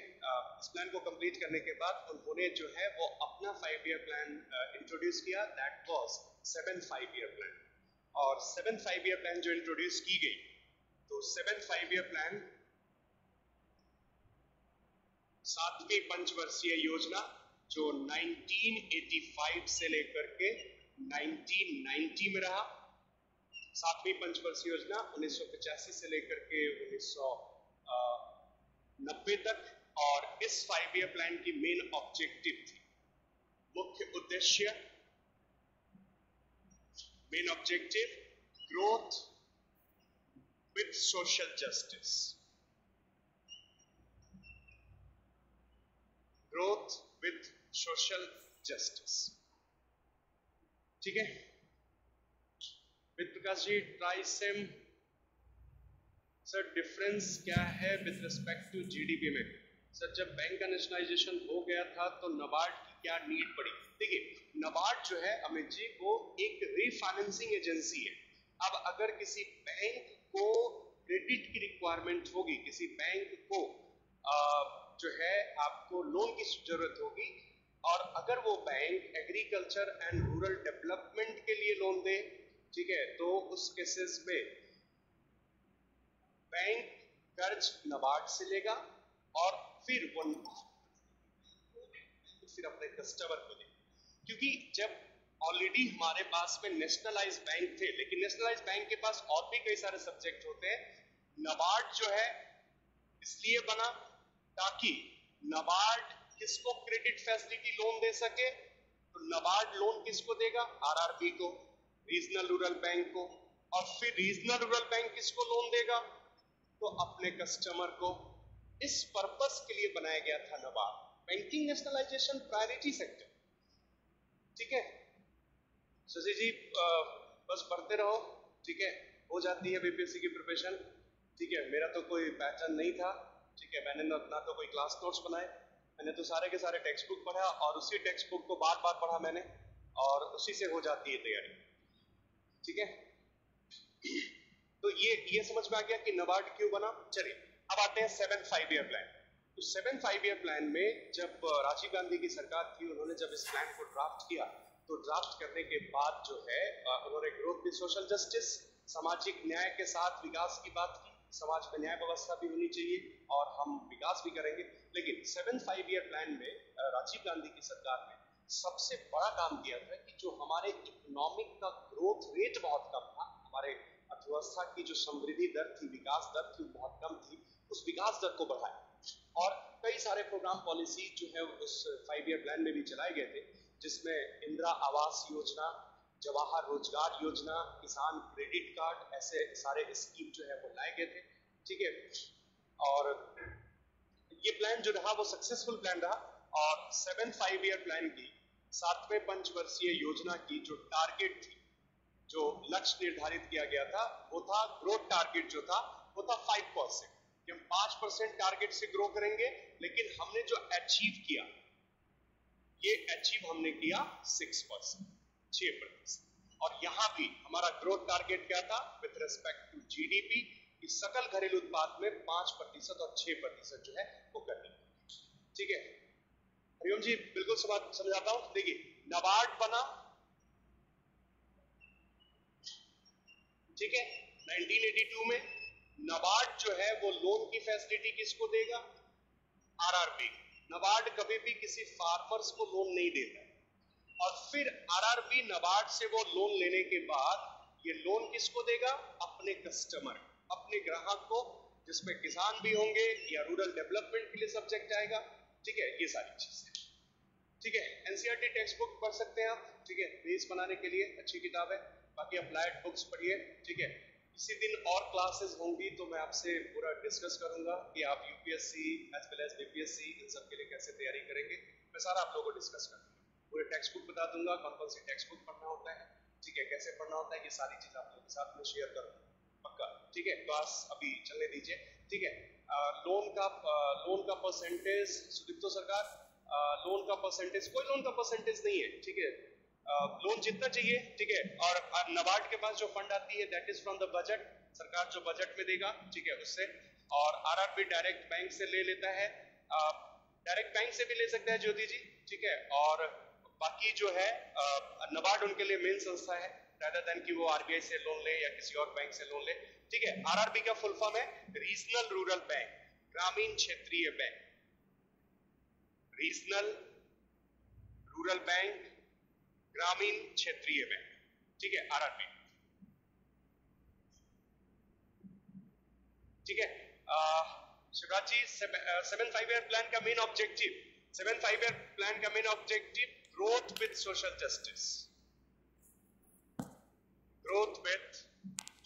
A: इस प्लान को कंप्लीट करने के बाद उन्होंने जो है वो अपना 5 ईयर प्लान इंट्रोड्यूस किया, दैट वाज 7 5 ईयर प्लान। और 7 5 ईयर प्लान जो इंट्रोड्यूस की गई, तो 7 5 ईयर प्लान 7वीं पंचवर्षीय योजना, जो 1985 से लेकर के 1990 में रहा, 7वीं पंचवर्षीय योजना 1985 से लेकर के 1990 तक। और इस 5 ईयर प्लान की मेन ऑब्जेक्टिव थी, मुख्य उद्देश्य, main objective, growth with social justice, growth with social justice, ठीक है। With Prakash ji, TRYSEM sir difference क्या है विद रिस्पेक्ट टू जीडीपी में? सर जब बैंक का नेशनलाइजेशन हो गया था तो नबार्ड की क्या नीड पड़ी? देखिए, नबार्ड जो है अमित जी वो एक रीफाइनेंसिंग एजेंसी है। अब अगर किसी बैंक को क्रेडिट की रिक्वायरमेंट होगी, किसी बैंक को जो है आपको लोन की जरूरत होगी, और अगर वो bank agriculture and rural development के लिए लोन दे, ठीक है, तो उस केसेस में बैंक कर्ज नबार्ड से लेगा, और फिर अपने कस्टमर को दे। क्योंकि जब ऑलरेडी हमारे पास में नेशनलाइज्ड बैंक थे, लेकिन नेशनलाइज्ड बैंक के पास और भी कई सारे सब्जेक्ट होते हैं, नबार्ड जो है इसलिए बना ताकि नबार्ड किसको क्रेडिट फैसिलिटी लोन दे सके, तो नबार्ड लोन किसको देगा? आरआरबी को, रीजनल रूरल बैंक को, और फिर रीजनल रूरल बैंक किसको लोन देगा? तो अपने कस्टमर को। इस पर्पस के लिए बनाया गया था NABARD, banking nationalisation priority sector, ठीक है। शशि जी बस पढ़ते रहो, ठीक है, हो जाती है बीपीएससी की प्रिपरेशन, ठीक है। मेरा तो कोई पैटर्न नहीं था, ठीक है, मैंने ना तो कोई क्लास नोट्स बनाए, मैंने तो सारे के सारे टेक्स्ट बुक पढ़ा, और उसी टेक्स्ट बुक को बार बार पढ़ा मैंने, और उसी से हो जाती है तैयारी, ठीक है। तो ये समझ में आ गया कि नबार्ड क्यों बना। चलिए अब आते हैं 7 5 ईयर प्लान। तो 7 5 ईयर प्लान में जब राजीव गांधी की सरकार थी, उन्होंने जब इस प्लान को ड्राफ्ट किया, तो ड्राफ्ट करने के बाद जो है उन्होंने ग्रोथ विद सोशल जस्टिस, सामाजिक न्याय के साथ विकास की बात की। समाज में न्याय व्यवस्था भी होनी चाहिए, और हम विकास भी करेंगे। लेकिन 7 5 ईयर प्लान में राजीव गांधी की सरकार ने सबसे बड़ा काम किया था कि जो हमारे इकोनॉमिक का ग्रोथ रेट बहुत कम था, हमारे अर्थव्यवस्था की जो समृद्धि दर थी, विकास दर थी, बहुत कम थी, उस विकास दर को बढ़ाया। और कई सारे प्रोग्राम पॉलिसी जो है उस 5 ईयर प्लान में भी चलाए गए थे, जिसमें इंदिरा आवास योजना, जवाहर रोजगार योजना, किसान क्रेडिट कार्ड, ऐसे सारे स्कीम जो है वो लाए गए थे। ठीक है, और ये प्लान जो रहा वो सक्सेसफुल प्लान रहा। और 7 5 ईयर प्लान की 7वें पंचवर्षीय योजना की जो टारगेट थी, जो लक्ष्य निर्धारित किया गया था, वो था ग्रोथ टारगेट जो था वो था 5%। हम 5% टारगेट से ग्रो करेंगे, लेकिन हमने जो अचीव किया, ये अचीव हमने किया 6%, 6%। और यहां भी हमारा ग्रोथ टारगेट क्या था विथ रिस्पेक्ट टू जीडीपी, कि सकल घरेलू उत्पाद में 5% और 6% जो है वो करनी। ठीक है हरिओम जी, बिल्कुल समझाता हूं। देखिए, नाबार्ड बना, ठीक है, 1982 में। नाबार्ड जो है वो लोन की फैसिलिटी किसको देगा? आरआरबी। नाबार्ड कभी भी किसी फार्मर्स को लोन नहीं देता है। और फिर आरआरबी नाबार्ड से वो लोन लेने के बाद ये लोन किसको देगा? अपने कस्टमर, अपने ग्राहक को, जिसमें किसान भी होंगे या रूरल डेवलपमेंट के लिए सब्जेक्ट आएगा। ठीक है, ये सारी चीजें। ठीक है, एनसीईआरटी टेक्स्ट बुक पढ़ सकते हैं आप। ठीक है, बेस बनाने के लिए अच्छी किताब है। बाकी अप्लाइड बुक्स पढ़िए। ठीक है, इसी दिन और क्लासेस होंगी तो मैं आपसे पूरा डिस्कस करूंगा कि आप UPSC as well as BPSC इन सब के लिए कैसे तैयारी करेंगे। मैं सारा आप लोगों को डिस्कस करूंगा, पूरे टेक्स्ट बुक बता दूंगा, कौन कौन सी टेक्स्ट बुक पढ़ना होता है, ठीक है, कैसे पढ़ना होता है, ये सारी चीज आप लोगों के साथ में शेयर करूंगा पक्का। ठीक है, क्लास अभी चलने दीजिए। ठीक है, लोन का परसेंटेज, सुदीप्तो सरकार, लोन का परसेंटेज, कोई लोन का परसेंटेज नहीं है। ठीक है, लोन जितना चाहिए। ठीक है, और नाबार्ड के पास जो फंड आती है that is from the budget, सरकार जो बजट में देगा, ठीक है, उससे। और आरआरबी डायरेक्ट बैंक से ले लेता है, डायरेक्ट बैंक से भी ले सकता है ज्योति जी। ठीक है, और बाकी जो है नाबार्ड उनके लिए मेन संस्था है, rather than कि वो आरबीआई से लोन ले या किसी और बैंक से लोन ले। ठीक है, आरआरबी का फुल फॉर्म है रीजनल रूरल बैंक, ग्रामीण क्षेत्रीय बैंक, रीजनल रूरल बैंक, ग्रामीण क्षेत्रीय बैंक। ठीक है, आरआरबी। ठीक है, शिवराज जी, 7 5 ईयर प्लान का मेन ऑब्जेक्टिव, 7 5 ईयर प्लान का main objective growth with social justice, growth with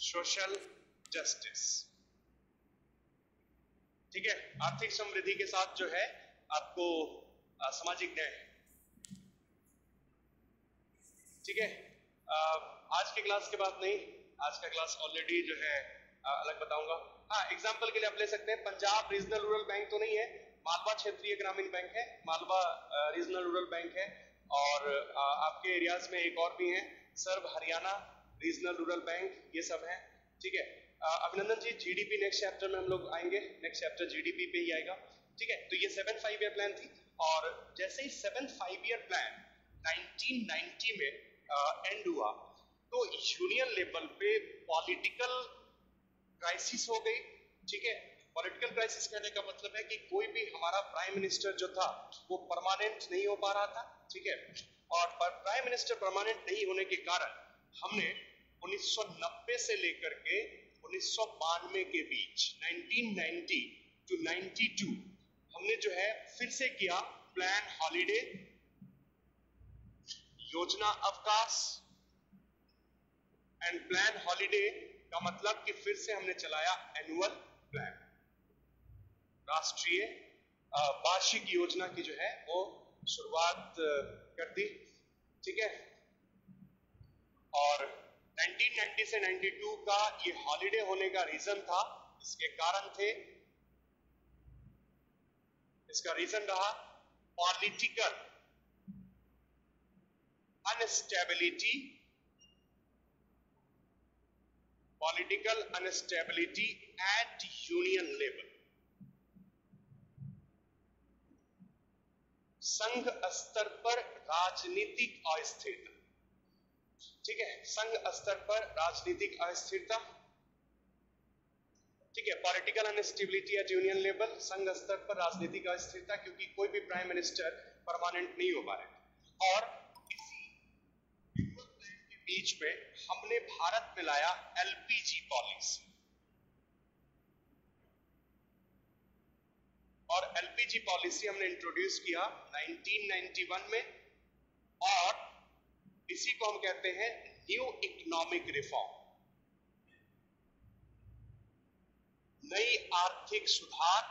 A: social justice. ठीक है, आर्थिक समृद्धि के साथ जो है आपको सामाजिक न्याय। ठीक है, आज के क्लास के बाद नहीं, आज का क्लास ऑलरेडी जो है अलग बताऊंगा। हाँ, एग्जांपल के लिए आप ले सकते हैं, पंजाब रीजनल रूरल बैंक तो नहीं है, मालवा क्षेत्रीय ग्रामीण बैंक है, मालवा रीजनल रूरल बैंक है। और आपके एरियाज में एक और भी है, सर्व हरियाणा रीजनल रूरल बैंक, ये सब है। ठीक है, अभिनंदन जी, जीडीपी नेक्स्ट चैप्टर में हम लोग आएंगे, नेक्स्ट चैप्टर जीडीपी पे ही आएगा। ठीक है, तो ये 7 5 ईयर प्लान थी। और जैसे ही 7 5 ईयर प्लान 1990 में एंड हुआ, तो यूनियन लेवल पे पॉलिटिकल क्राइसिस हो गई। ठीक है, पॉलिटिकल क्राइसिस कहने का मतलब है कि कोई भी हमारा प्राइम मिनिस्टर जो था वो परमानेंट नहीं हो पा रहा था। ठीक है, और प्राइम मिनिस्टर परमानेंट नहीं होने के कारण हमने 1990 से लेकर के 1992 के बीच, 1990 टू 92, हमने जो है फिर से किया प्लान हॉलिडे, योजना अवकाश। एंड प्लान हॉलिडे का मतलब कि फिर से हमने चलाया एनुअल प्लान, राष्ट्रीय वार्षिक योजना की जो है वो शुरुआत कर दी। ठीक है, और 1990 से 92 का ये हॉलिडे होने का रीजन था, इसके कारण थे, इसका रीजन रहा political instability, political instability at union level. संघ स्तर पर राजनीतिक अस्थिरता। ठीक है, संघ स्तर पर राजनीतिक अस्थिरता। ठीक है, political instability at union level, संघ स्तर पर राजनीतिक अस्थिरता, क्योंकि कोई भी प्राइम मिनिस्टर परमानेंट नहीं हो पा रहे। और इसी के बीच में हमने भारत में लाया एलपीजी पॉलिसी, और एलपीजी पॉलिसी हमने इंट्रोड्यूस किया 1991 में। और को हम कहते हैं न्यू इकोनॉमिक रिफॉर्म, नई आर्थिक सुधार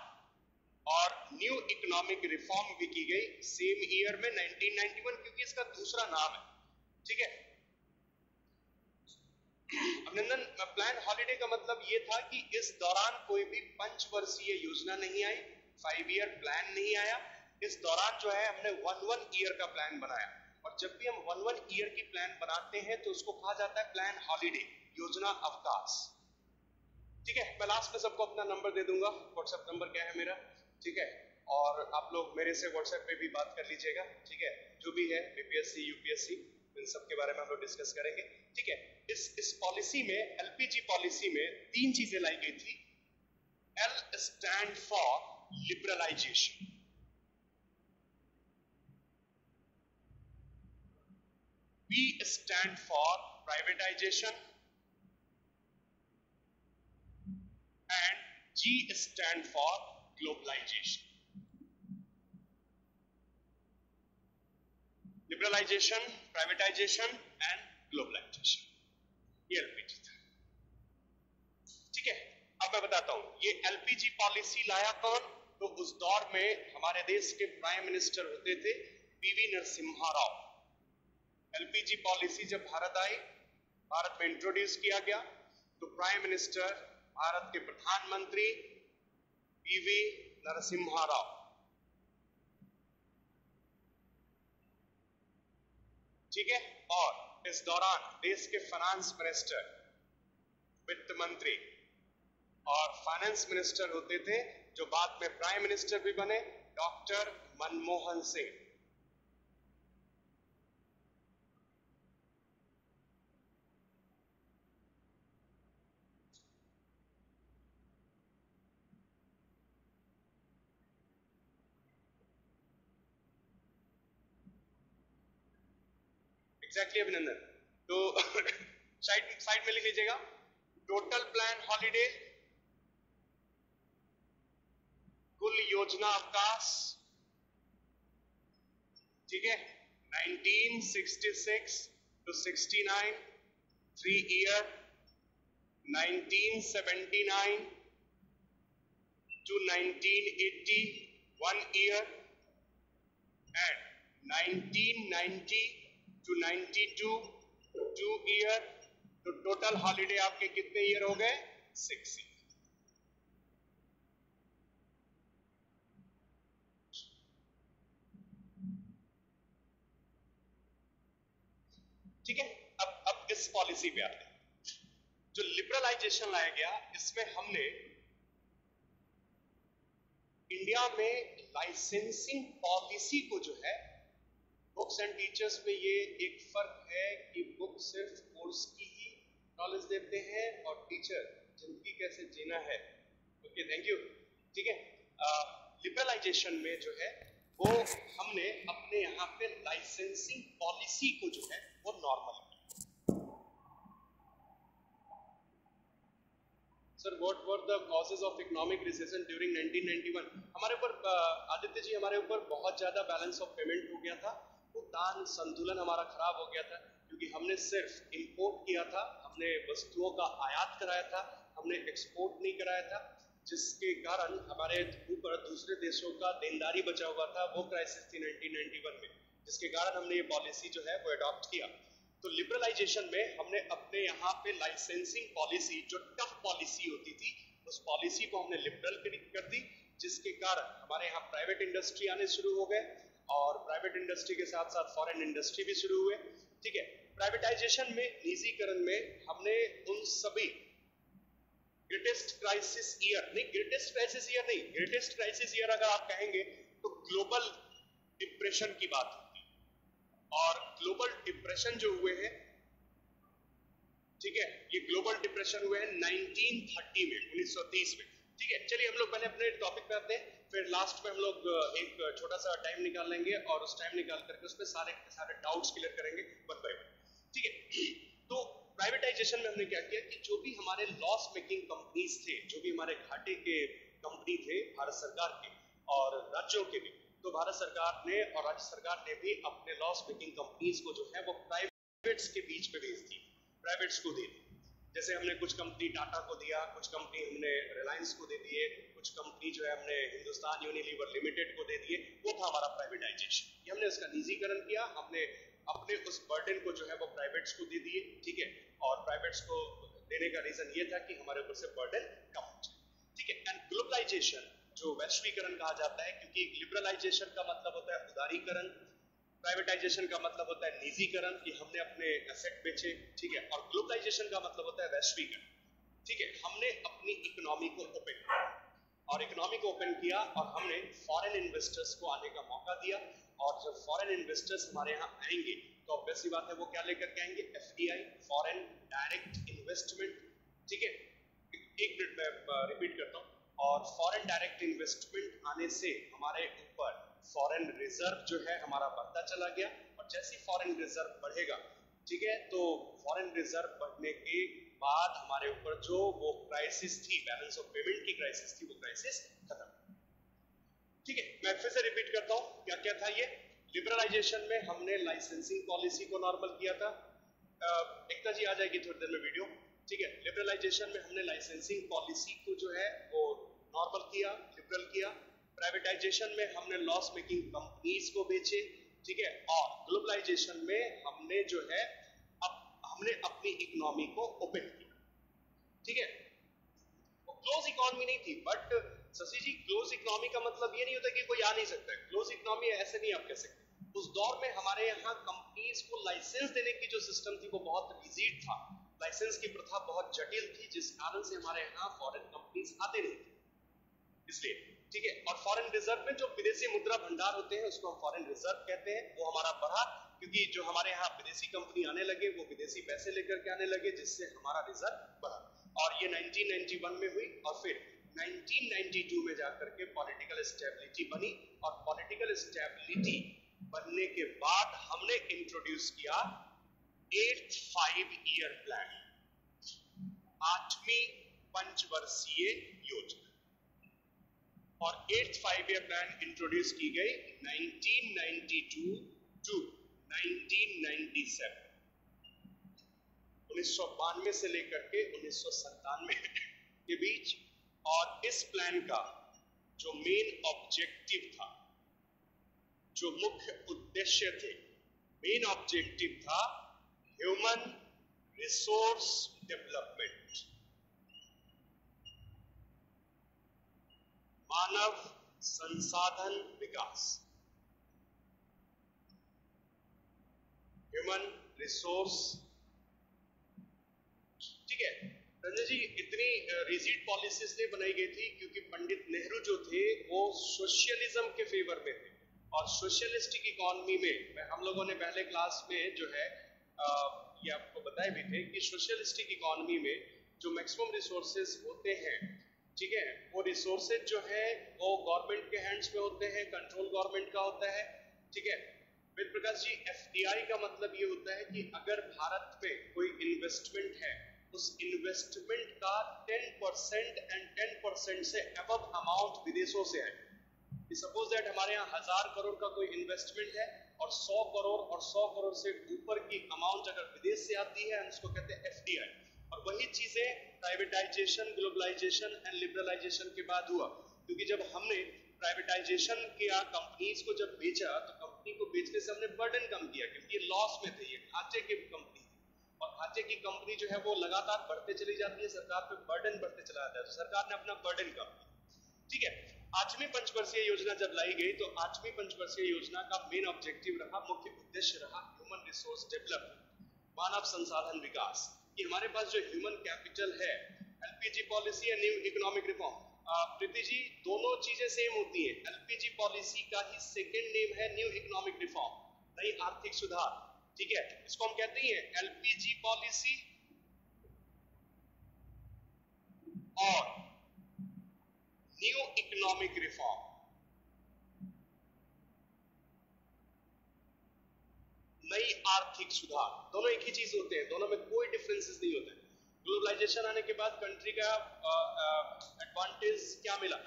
A: और न्यू इकोनॉमिक रिफॉर्म भी की गई सेम ईयर में 1991, क्योंकि इसका दूसरा नाम है। ठीक है, अभिनंदन, प्लान हॉलिडे का मतलब ये था कि इस दौरान कोई भी पंचवर्षीय योजना नहीं आई, 5 ईयर प्लान नहीं आया। इस दौरान जो है हमने 1 ईयर का प्लान बनाया, और जब भी हम 1 ईयर की प्लान बनाते हैं तो उसको कहा जाता है प्लान हॉलिडे, योजना अवकाश। ठीक है, मैं लास्ट में सबको अपना नंबर दे दूंगा, व्हाट्सएप नंबर क्या है मेरा, ठीक है, और आप लोग मेरे से व्हाट्सएप पे भी बात कर लीजिएगा। ठीक है, जो भी है बीपीएससी यूपीएससी इन सब के बारे में हम लोग डिस्कस करेंगे। ठीक है, इस पॉलिसी में, एलपीजी पॉलिसी में 3 चीजें लाई गई थी। L stand for liberalization, B stand for privatization and G stand for globalization. Liberalization, privatization and globalization, ये एलपीजी था। ठीक है, अब मैं बताता हूं ये एलपीजी पॉलिसी लाया कौन, तो उस दौर में हमारे देश के प्राइम मिनिस्टर होते थे PV Narasimha Rao. LPG policy जब भारत आई, भारत में इंट्रोड्यूस किया गया, तो प्राइम मिनिस्टर भारत के प्रधानमंत्री पीवी नरसिम्हा राव। ठीक है, और इस दौरान देश के फाइनेंस मिनिस्टर, वित्त मंत्री और फाइनेंस मिनिस्टर होते थे, जो बाद में प्राइम मिनिस्टर भी बने, डॉक्टर मनमोहन सिंह। एग्जैक्टली अभिनंदन, तो साइड में लिख लीजिएगा, टोटल प्लान हॉलिडे, कुल योजना अवकाश। ठीक है, 1966 to 69 3 year, 1979 to 1980 1 year and 1990 to 92 2 year. तो टोटल हॉलिडे आपके कितने ईयर हो गए, 6 ईयर। ठीक है, अब इस पॉलिसी पे आते हैं। जो लिबरलाइजेशन लाया गया, इसमें हमने इंडिया में लाइसेंसिंग पॉलिसी को जो है, बुक्स एंड टीचर्स में ये एक फर्क है कि बुक सिर्फ कोर्स की ही नॉलेज देते हैं और टीचर जिंदगी कैसे जीना है। Okay, thank you. ठीक है, लिबरलाइजेशन में जो है वो हमने अपने यहाँ पे लाइसेंसिंग पॉलिसी को जो है वो normal. Sir, what were the causes of economic recession during 1991? हमारे ऊपर आदित्य जी, हमारे ऊपर बहुत ज्यादा बैलेंस ऑफ पेमेंट हो गया था, भुगतान संतुलन हमारा खराब हो गया था, क्योंकि हमने सिर्फ इंपोर्ट किया था, हमने वस्तुओं का आयात कराया था, हमने एक्सपोर्ट नहीं कराया था, जिसके कारण हमारे ऊपर दूसरे देशों का देनदारी बचा हुआ था। वो क्राइसिस थी 1991 में, जिसके कारण हमने ये पॉलिसी जो है वो अडॉप्ट किया। तो लिबरलाइजेशन में हमने अपने यहाँ पे लाइसेंसिंग पॉलिसी, जो टफ पॉलिसी होती थी, उस पॉलिसी को हमने लिबरल कर दी, जिसके कारण हमारे यहाँ प्राइवेट इंडस्ट्री आने शुरू हो गए, और प्राइवेट इंडस्ट्री के साथ साथ फॉरेन इंडस्ट्री भी शुरू हुए। ठीक है, प्राइवेटाइजेशन में, निजीकरण में हमने उन सभी ग्रेटेस्ट क्राइसिस ईयर नहीं, ग्रेटेस्ट क्राइसिस ईयर नहीं, ग्रेटेस्ट क्राइसिस ईयर अगर आप कहेंगे तो ग्लोबल डिप्रेशन की बात होती है। और ग्लोबल डिप्रेशन जो हुए हैं, ठीक है, ये ग्लोबल डिप्रेशन हुए हैं 1930 में, 1930 में। ठीक है, चलिए हम लोग पहले अपने टॉपिक पे आते हैं, फिर लास्ट में हम लोग एक छोटा सा टाइम निकाल लेंगे और उस टाइम निकाल करके उसमें सारे डाउट्स क्लियर करेंगे वन बाय वन। ठीक है, तो प्राइवेटाइजेशन में हमने क्या किया कि जो भी हमारे लॉस मेकिंग कंपनीज थे, जो भी हमारे घाटे के कंपनी थे भारत सरकार के और राज्यों के भी, तो भारत सरकार ने और राज्य सरकार ने भी अपने लॉस मेकिंग कंपनीज को जो है वो प्राइवेट प्राइवेट्स के बीच पे भेज दी, प्राइवेट्स को दे दी। जैसे हमने कुछ कंपनी टाटा को दिया, कुछ कंपनी हमने रिलायंस को दे दिए, कुछ कंपनी जो है हमने हिंदुस्तान यूनिलीवर लिमिटेड को दे दिए, वो था हमारा प्राइवेटाइजेशन। ये हमने उसका निजीकरण किया, हमने अपने उस बर्डन को जो है वो प्राइवेट्स को दे दिए, ठीक है। और प्राइवेट्स को देने का रीजन ये था कि हमारे ऊपर से बर्डन कम हो जाए, ठीक है। एंड ग्लोबलाइजेशन जो वैश्वीकरण कहा जाता है, क्योंकि लिबरलाइजेशन का मतलब होता है उदारीकरण, प्राइवेटाइजेशन का मतलब होता है निजीकरण कि हमने अपने एसेट बेचे, ठीक है। और ग्लोबलाइजेशन का मतलब होता है वैश्वीकरण, ठीक है। हमने अपनी इकोनॉमी को ओपन किया, और इकोनॉमी को ओपन किया और हमने फॉरेन इन्वेस्टर्स को आने का मौका दिया। और जब फॉरेन इन्वेस्टर्स हमारे यहाँ आएंगे तो ऑब्वियस सी बात है वो क्या लेकर के आएंगे, एफडीआई, फॉरेन डायरेक्ट इन्वेस्टमेंट, ठीक है। एक मिनट में रिपीट करता हूँ। और फॉरेन डायरेक्ट इन्वेस्टमेंट आने से हमारे ऊपर फॉरेन रिजर्व जो है हमारा बढ़ता चला गया, और जैसे फॉरेन रिजर्व बढ़ेगा, ठीक है, तो फॉरेन रिजर्व बढ़ने के बाद हमारे ऊपर जो वो क्राइसिस थी, बैलेंस ऑफ पेमेंट की क्राइसिस थी, वो क्राइसिस खत्म, ठीक है। मैं फिर से रिपीट करता हूँ, क्या क्या था ये। लिबरलाइजेशन में हमने लाइसेंसिंग पॉलिसी को नॉर्मल किया था। एकता जी आ जाएगी थोड़ी देर में वीडियो, ठीक है। लिबरलाइजेशन में हमने लाइसेंसिंग पॉलिसी को जो है वो नॉर्मल किया, लिबरल किया। प्राइवेटाइजेशन में हमने लॉस मेकिंग कंपनीज को बेचे, ठीक है। और ग्लोबलाइजेशन में हमने जो है हमने अपनी इकोनॉमी को ओपन किया, ठीक है। क्लोज इकोनॉमी नहीं थी, but Shashi ji close economy का मतलब ये नहीं होता कि कोई आ नहीं सकता है। क्लोज इकोनॉमी ऐसे नहीं आप कह सकते। उस दौर में हमारे यहाँ कंपनीज को लाइसेंस देने की जो सिस्टम थी वो बहुत रिजिड था, लाइसेंस की प्रथा बहुत जटिल थी, जिस कारण से हमारे यहाँ फॉरेन कंपनीज आते नहीं थे, इसलिए, ठीक है। और फॉरेन रिजर्व में जो विदेशी मुद्रा भंडार होते हैं उसको हम फॉरेन रिजर्व कहते हैं, वो हमारा बढ़ा, क्योंकि जो हमारे यहाँ विदेशी कंपनी आने लगे वो विदेशी पैसे लेकर के आने लगे, जिससे हमारा रिजर्व बढ़ा। और ये 1991 में हुई, और फिर 1992 में जाकर के पॉलिटिकल स्टेबिलिटी बनी, और पॉलिटिकल स्टेबिलिटी बनने के बाद हमने इंट्रोड्यूस किया 8th 5-year प्लान, 8वीं पंचवर्षीय योजना। और 8th 5-year प्लान इंट्रोड्यूस की गई 1992 टू 1997, 1992 से लेकर के 1997 के बीच। और इस प्लान का जो मेन ऑब्जेक्टिव था, जो मुख्य उद्देश्य थे, मेन ऑब्जेक्टिव था ह्यूमन रिसोर्स डेवलपमेंट, मानव संसाधन विकास, ह्यूमन रिसोर्स, ठीक है। रंजन जी इतनी रिजिड पॉलिसीज नहीं बनाई गई थी क्योंकि पंडित नेहरू जो थे वो सोशलिज्म के फेवर में थे, और सोशलिस्टिक इकोनॉमी में हम लोगों ने पहले क्लास में जो है ये आपको बताए भी थे कि सोशलिस्टिक इकोनॉमी में जो मैक्सिमम रिसोर्सेज होते हैं, ठीक है, वो रिसोर्सेज जो है वो गवर्नमेंट के हैंड्स में होते हैं, कंट्रोल गवर्नमेंट का होता है, ठीक है। वेद प्रकाश जी एफडीआई का मतलब ये होता है कि अगर भारत में कोई इन्वेस्टमेंट है, उस इन्वेस्टमेंट का 10% एंड 10% से अबव अमाउंट विदेशों से है। सपोज दैट हमारे यहाँ 1000 करोड़ का कोई इन्वेस्टमेंट है और 100 करोड़ और 100 करोड़ से ऊपर की अमाउंट अगर विदेश से आती है, उसको कहते हैं एफडीआई। और वही चीजें प्राइवेटाइजेशन, ग्लोबलाइजेशन एंड लिबरलाइजेशन के बाद हुआ, क्योंकि जब हमने प्राइवेटाइजेशन किया, कंपनीज को जब बेचा, तो कंपनी को बेचने से हमने बर्डन कम किया, क्योंकि ये लॉस में थे, ये खांचे की कंपनी, और खांचे की कंपनी जो है वो लगातार बढ़ते चली जाती है, सरकार पे बर्डन बढ़ते चला जाता है, तो सरकार ने अपना बर्डन कम किया, ठीक है। 8वीं पंचवर्षीय योजना जब लाई गई तो 8वीं पंचवर्षीय योजना का मेन ऑब्जेक्टिव रहा, मुख्य उद्देश्य रहा ह्यूमन रिसोर्स डेवलपमेंट, मानव संसाधन विकास, कि हमारे पास जो ह्यूमन कैपिटल है, एलपीजी पॉलिसी या new economic reform, Preeti ji दोनों चीजें सेम होती हैं। एलपीजी पॉलिसी का ही सेकंड नेम है न्यू इकोनॉमिक रिफॉर्म, नई आर्थिक सुधार, ठीक है। इसको हम कहते हैं एलपीजी पॉलिसी और न्यू इकोनॉमिक रिफॉर्म, नई आर्थिक सुधार, दोनों एक ही चीज होते हैं, दोनों में कोई डिफरेंसेस नहीं होते हैं। ग्लोबलाइजेशन आने के बाद कंट्री का एडवांटेज क्या मिला?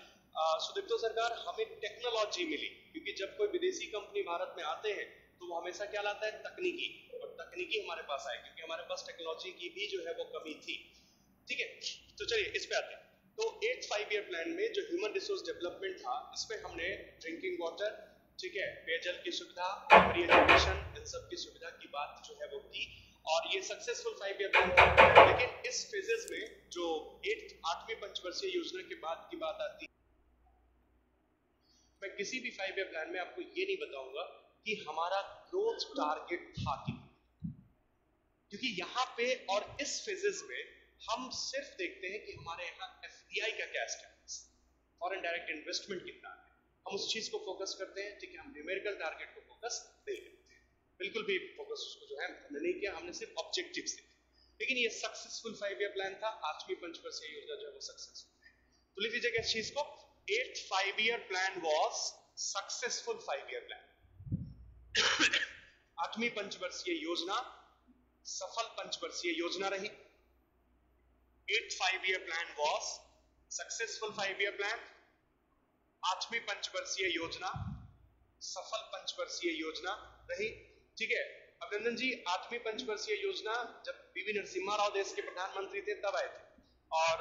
A: सुदीप्तो सरकार, हमें टेक्नोलॉजी मिली, क्योंकि जब कोई विदेशी कंपनी भारत में आते हैं तो वो हमेशा क्या लाता है? तकनीकी, और तकनीकी हमारे पास आए, क्योंकि हमारे पास टेक्नोलॉजी की भी जो है वो कमी थी। ठीक है, तो चलिए इस पे आते हैं। तो 8th 5 ईयर प्लान में जो ह्यूमन रिसोर्स डेवलपमेंट था, इसमें हमने ड्रिंकिंग वाटर, ठीक है, पेयजल की सुविधा, प्राइमरी एजुकेशन, इन सब की सुविधा की बात जो है वो की, और ये सक्सेसफुल 5 ईयर प्लान था। लेकिन इस फेजेस में जो 8वीं पंचवर्षीय योजना के बाद की बात आती है, मैं किसी भी 5 ईयर प्लान में आपको ये नहीं बताऊंगा कि हमारा ग्रोथ टारगेट था कितना, क्योंकि यहाँ पे और इस फेजेस में हम सिर्फ देखते हैं कि हमारे यहाँ एफडीआई का क्या स्टेटस, फॉरेन डायरेक्ट इन्वेस्टमेंट कितना है, हम उस चीज को फोकस करते हैं। ठीक है, हम न्यूमेरिकल टारगेट को फोकस नहीं करते, बिल्कुल भी फोकस उसको जो है हमने नहीं किया, हमने सिर्फ ऑब्जेक्टिव से। लेकिन ये सक्सेसफुल 5 ईयर प्लान था, 8वीं पंचवर्षीय योजना जो है वो सक्सेसफुल है। तो लिख लीजिएगा इस चीज को, 8th 5 year plan was successful 5 year plan. 8वीं पंचवर्षीय योजना सफल पंचवर्षीय योजना रही। 8th 5 year plan was successful 5 year plan. 8वीं पंचवर्षीय योजना सफल पंचवर्षीय योजना रही। ठीक है, अभिनंदन जी, 8वीं पंचवर्षीय योजना जब पीवी नरसिम्हा राव देश के प्रधानमंत्री थे तब आए थे, और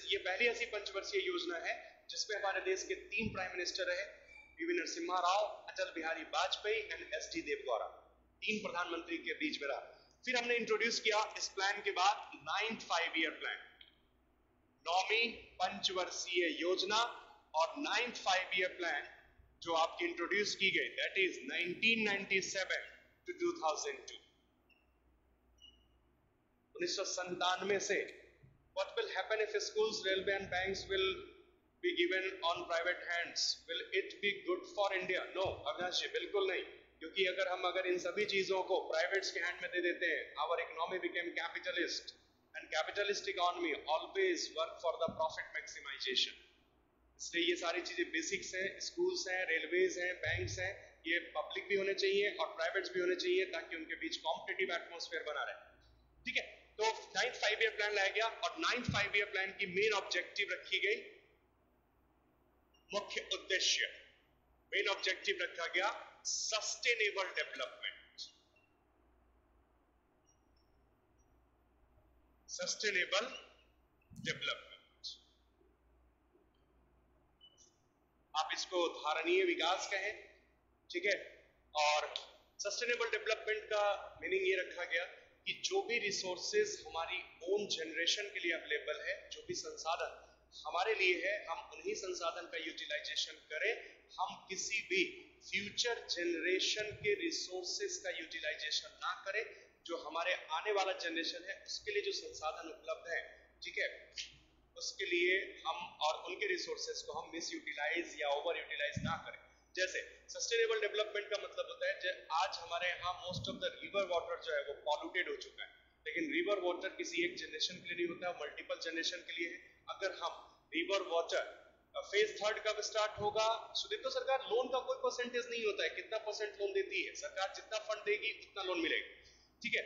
A: ये पहली ऐसी पंचवर्षीय योजना है जिसमें हमारे देश के 3 प्राइम मिनिस्टर रहे, PV Narasimha Rao, Atal Bihari Vajpayee and SD Deve Gowda, 3 प्रधानमंत्री के बीच में रहा। फिर हमने इंट्रोड्यूस किया इस प्लान के बाद 9th 5 ईयर प्लान, 9वीं पंचवर्षीय योजना, और 9th 5 ईयर प्लान जो आपकी इंट्रोड्यूस की गई, दैट इज 1997 to 2002, 1997 से। What will happen if schools, railway and banks will be given on private hands? Will it be good for India? No, Avinash जी, बिल्कुल नहीं, क्योंकि अगर इन सभी चीजों को प्राइवेट्स के हैंड में दे देते हैं, our economy became capitalist, and capitalist economy always work for the profit maximization. इसलिए ये सारी चीजें बेसिक्स हैं, स्कूल्स हैं, रेलवेज हैं, बैंक्स हैं, ये पब्लिक भी होने चाहिए और प्राइवेट्स भी होने चाहिए, ताकि उनके बीच कॉम्पिटिटिव एटमॉस्फेयर बना रहे। ठीक है, तो 9th 5 ईयर प्लान लाया गया, और 9th 5 ईयर प्लान की मेन ऑब्जेक्टिव रखी गई, मुख्य उद्देश्य, मेन ऑब्जेक्टिव रखा गया सस्टेनेबल डेवलपमेंट। सस्टेनेबल डेवलपमेंट, आप इसको धारणीय विकास कहें। ठीक है, और सस्टेनेबल डेवलपमेंट का मीनिंग ये रखा गया कि जो भी रिसोर्सेज हमारी ओन जनरेशन के लिए अवेलेबल है, जो भी संसाधन हमारे लिए है, हम उन्हीं संसाधन का यूटिलाइजेशन करें, हम किसी भी फ्यूचर जनरेशन के रिसोर्सेज का यूटिलाइजेशन ना करें। जो हमारे आने वाला जनरेशन है उसके लिए जो संसाधन उपलब्ध है, ठीक है, उसके लिए हम और उनके रिसोर्सेज को हम मिस यूटिलाइज या ओवर यूटिलाइज ना करें। जैसे सस्टेनेबल डेवलपमेंट का मतलब होता है, आज हमारे यहाँ most of the river water जो है वो पॉल्यूटेड हो चुका है, लेकिन रिवर वाटर किसी एक जनरेशन के लिए नहीं होता, मल्टीपल जनरेशन के लिए है। अगर हम रिवर वाटर फेज 3 कब स्टार्ट होगा? सुदीप्तो सरकार, लोन का कोई परसेंटेज नहीं होता है, कितना परसेंट लोन देती है सरकार, जितना फंड देगी उतना लोन मिलेगा। ठीक है,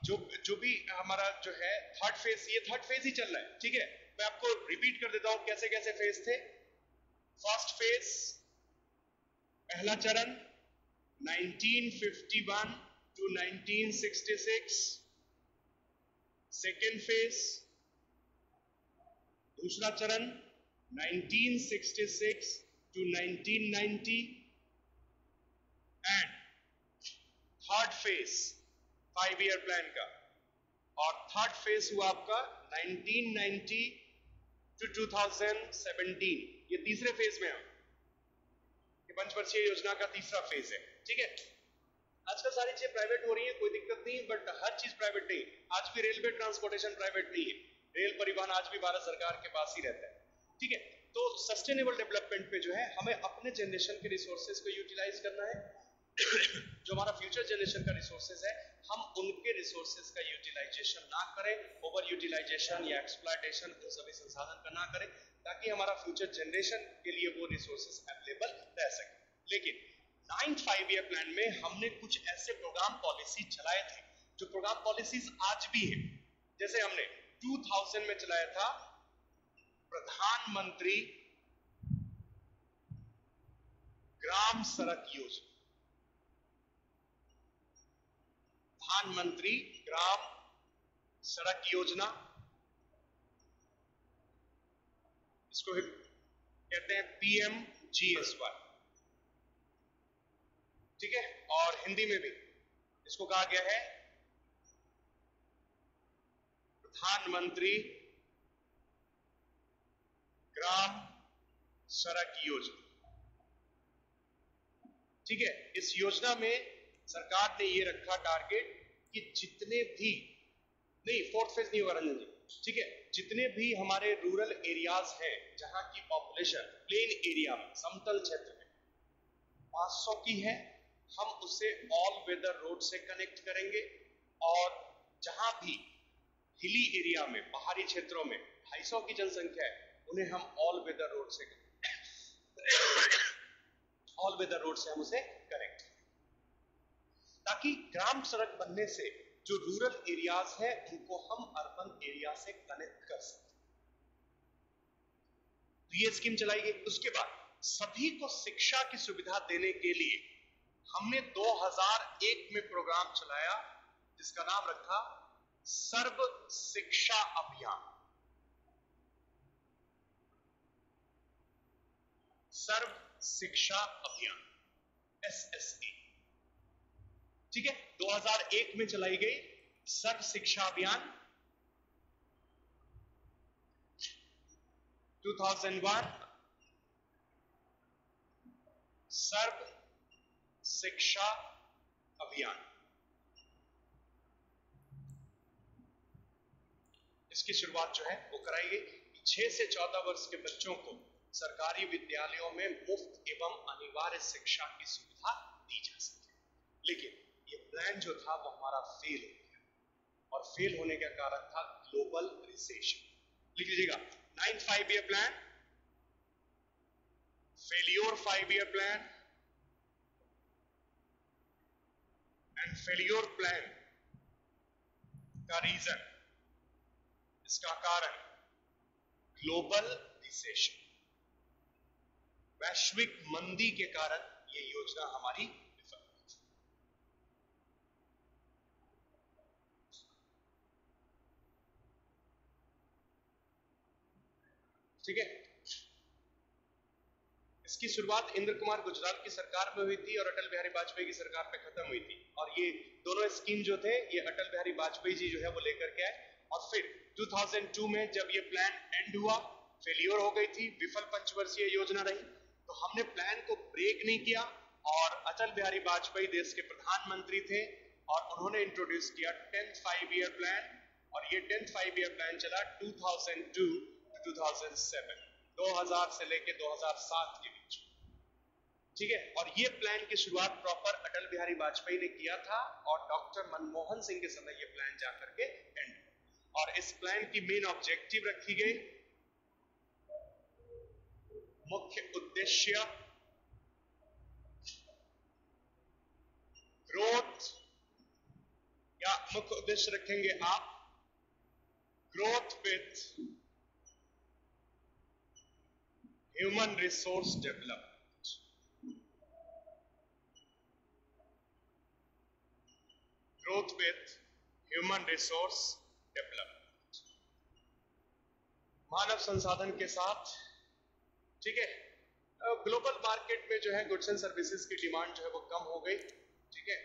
A: जो भी हमारा जो है थर्ड फेज, ये थर्ड फेज ही चल रहा है। ठीक है, मैं आपको रिपीट कर देता हूं कैसे कैसे फेज थे। फर्स्ट फेज, पहला चरण 1951 to 1966, सेकेंड फेज, दूसरा चरण 1966 to 1990, and third phase 5 year plan का, और थर्ड फेज हुआ आपका 1990 to 2017, ये तीसरे फेज में है, ये पंचवर्षीय योजना का तीसरा फेज है। ठीक है, आजकल सारी चीजें प्राइवेट हो रही है, कोई दिक्कत नहीं, बट हर चीज प्राइवेट नहीं। आज भी रेलवे ट्रांसपोर्टेशन प्राइवेट नहीं है, रेल परिवहन आज भी भारत सरकार के पास ही रहता है। ठीक है, तो सस्टेनेबल डेवलपमेंट पे जो है हमें अपने जनरेशन के रिसोर्सेज को यूटिलाइज करना है। जो हमारा फ्यूचर जनरेशन का रिसोर्सेज है, हम उनके रिसोर्सेज का यूटिलाइजेशन ना करें, ओवर यूटिलाइजेशन या एक्सप्लॉयटेशन उन सभी संसाधन का ना करें, ताकि हमारा फ्यूचर जनरेशन के लिए वो रिसोर्सेज अवेलेबल रह सके। लेकिन 9th 5 ईयर प्लान में हमने कुछ ऐसे प्रोग्राम पॉलिसी चलाए थे जो प्रोग्राम पॉलिसीज आज भी है। जैसे हमने 2000 में चलाया था प्रधानमंत्री ग्राम सड़क योजना, प्रधानमंत्री ग्राम सड़क योजना, इसको कहते हैं PMGSY, ठीक है। और हिंदी में भी इसको कहा गया है प्रधानमंत्री ग्राम सड़क योजना, ठीक है। इस योजना में सरकार ने ये रखा टारगेट कि जितने भी, नहीं फोर्थ फेज नहीं होगा रंजन जी, ठीक है, जितने भी हमारे रूरल एरियाज हैं जहां की पॉपुलेशन प्लेन एरिया में, समतल क्षेत्र में 500 की है, हम उसे ऑल वेदर रोड से कनेक्ट करेंगे। और जहां भी हिली एरिया में, पहाड़ी क्षेत्रों में 250 की जनसंख्या है, उन्हें हम ऑल वेदर रोड से हम उसे कनेक्ट करें, ताकि ग्राम सड़क बनने से जो रूरल एरियाज है उनको हम अर्बन एरिया से कनेक्ट कर सकते। तो ये स्कीम चलाई गई। उसके बाद सभी को शिक्षा की सुविधा देने के लिए हमने 2001 में प्रोग्राम चलाया जिसका नाम रखा सर्व शिक्षा अभियान। सर्व शिक्षा अभियान, SSA, ठीक है। 2001 में चलाई गई सर्व शिक्षा अभियान। 2001 सर्व शिक्षा अभियान, इसकी शुरुआत जो है वो कराई गई। 6 से 14 वर्ष के बच्चों को सरकारी विद्यालयों में मुफ्त एवं अनिवार्य शिक्षा की सुविधा दी जा सके। लेकिन ये प्लान जो था वो हमारा फेल हो गया, और फेल होने का कारण था ग्लोबल रिसेशन। लिख लीजिएगा, 9 5-year plan, failure 5-year plan and failure plan का रीजन, इसका कारण ग्लोबल रिसेशन, वैश्विक मंदी के कारण ये योजना हमारी विफल हुई। ठीक है। इसकी शुरुआत इंद्र कुमार गुजराल की सरकार में हुई थी और अटल बिहारी वाजपेयी की सरकार पे खत्म हुई थी। और ये दोनों स्कीम जो थे ये अटल बिहारी वाजपेयी जी जो है वो लेकर के आए। और फिर 2002 में जब ये प्लान एंड हुआ, फेलियर हो गई थी, विफल पंचवर्षीय योजना रही, तो हमने प्लान को ब्रेक नहीं किया। और अटल बिहारी वाजपेयी देश के प्रधानमंत्री थे और उन्होंने इंट्रोड्यूस किया 10th 5-year प्लान। और ये 10th 5-year प्लान चला 2002 to 2007, 2000 से लेके 2007 के बीच। ठीक है। और ये प्लान की शुरुआत प्रॉपर अटल बिहारी वाजपेयी ने किया था और डॉक्टर मनमोहन सिंह के समय ये प्लान जाकर के एंड। और इस प्लान की मेन ऑब्जेक्टिव रखी गई, मुख्य उद्देश्य ग्रोथ, या मुख्य उद्देश्य रखेंगे आप growth with human resource development. Growth with human resource development, मानव संसाधन के साथ। ठीक है। ग्लोबल मार्केट में जो है गुड्स एंड सर्विसेज की डिमांड जो है वो कम हो गई। ठीक है।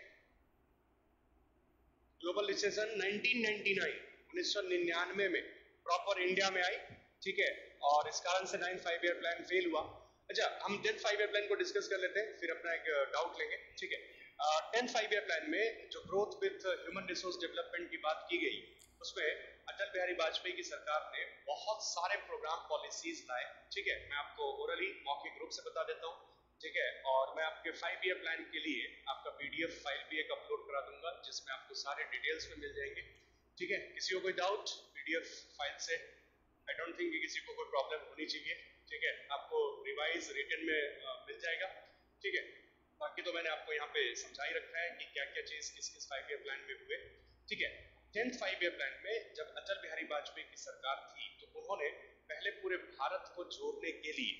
A: ग्लोबल रिसेशन 1999 में प्रॉपर इंडिया में आई। ठीक है। और इस कारण से 9th 5-year प्लान फेल हुआ। अच्छा, हम 10th 5-year प्लान को डिस्कस कर लेते हैं, फिर अपना एक डाउट लेंगे। ठीक है। 10th 5-year प्लान में जो growth with human resource development की बात की गई, उसमें अटल बिहारी वाजपेयी की सरकार ने बहुत सारे प्रोग्राम पॉलिसीज लाए। ठीक है। मैं आपको ओरली मौखिक रूप से बता देता हूँ। ठीक है। और मैं आपके 5-year प्लान के लिए आपका PDF फाइल भी एक अपलोड करा दूंगा जिसमें आपको सारे डिटेल्स में मिल जाएंगे। ठीक है। किसी को कोई डाउट PDF फाइल से? आई डोंट थिंक कि किसी को कोई प्रॉब्लम होनी चाहिए। ठीक है। आपको रिवाइज रिटन में मिल जाएगा। ठीक है। बाकी तो मैंने आपको यहाँ पे समझा ही रखा है कि क्या क्या चीज किस किस 5-year प्लान में हुए। ठीक है। 10th 5-year प्लान में जब अटल बिहारी वाजपेयी की सरकार थी तो उन्होंने पहले पूरे भारत को जोड़ने के लिए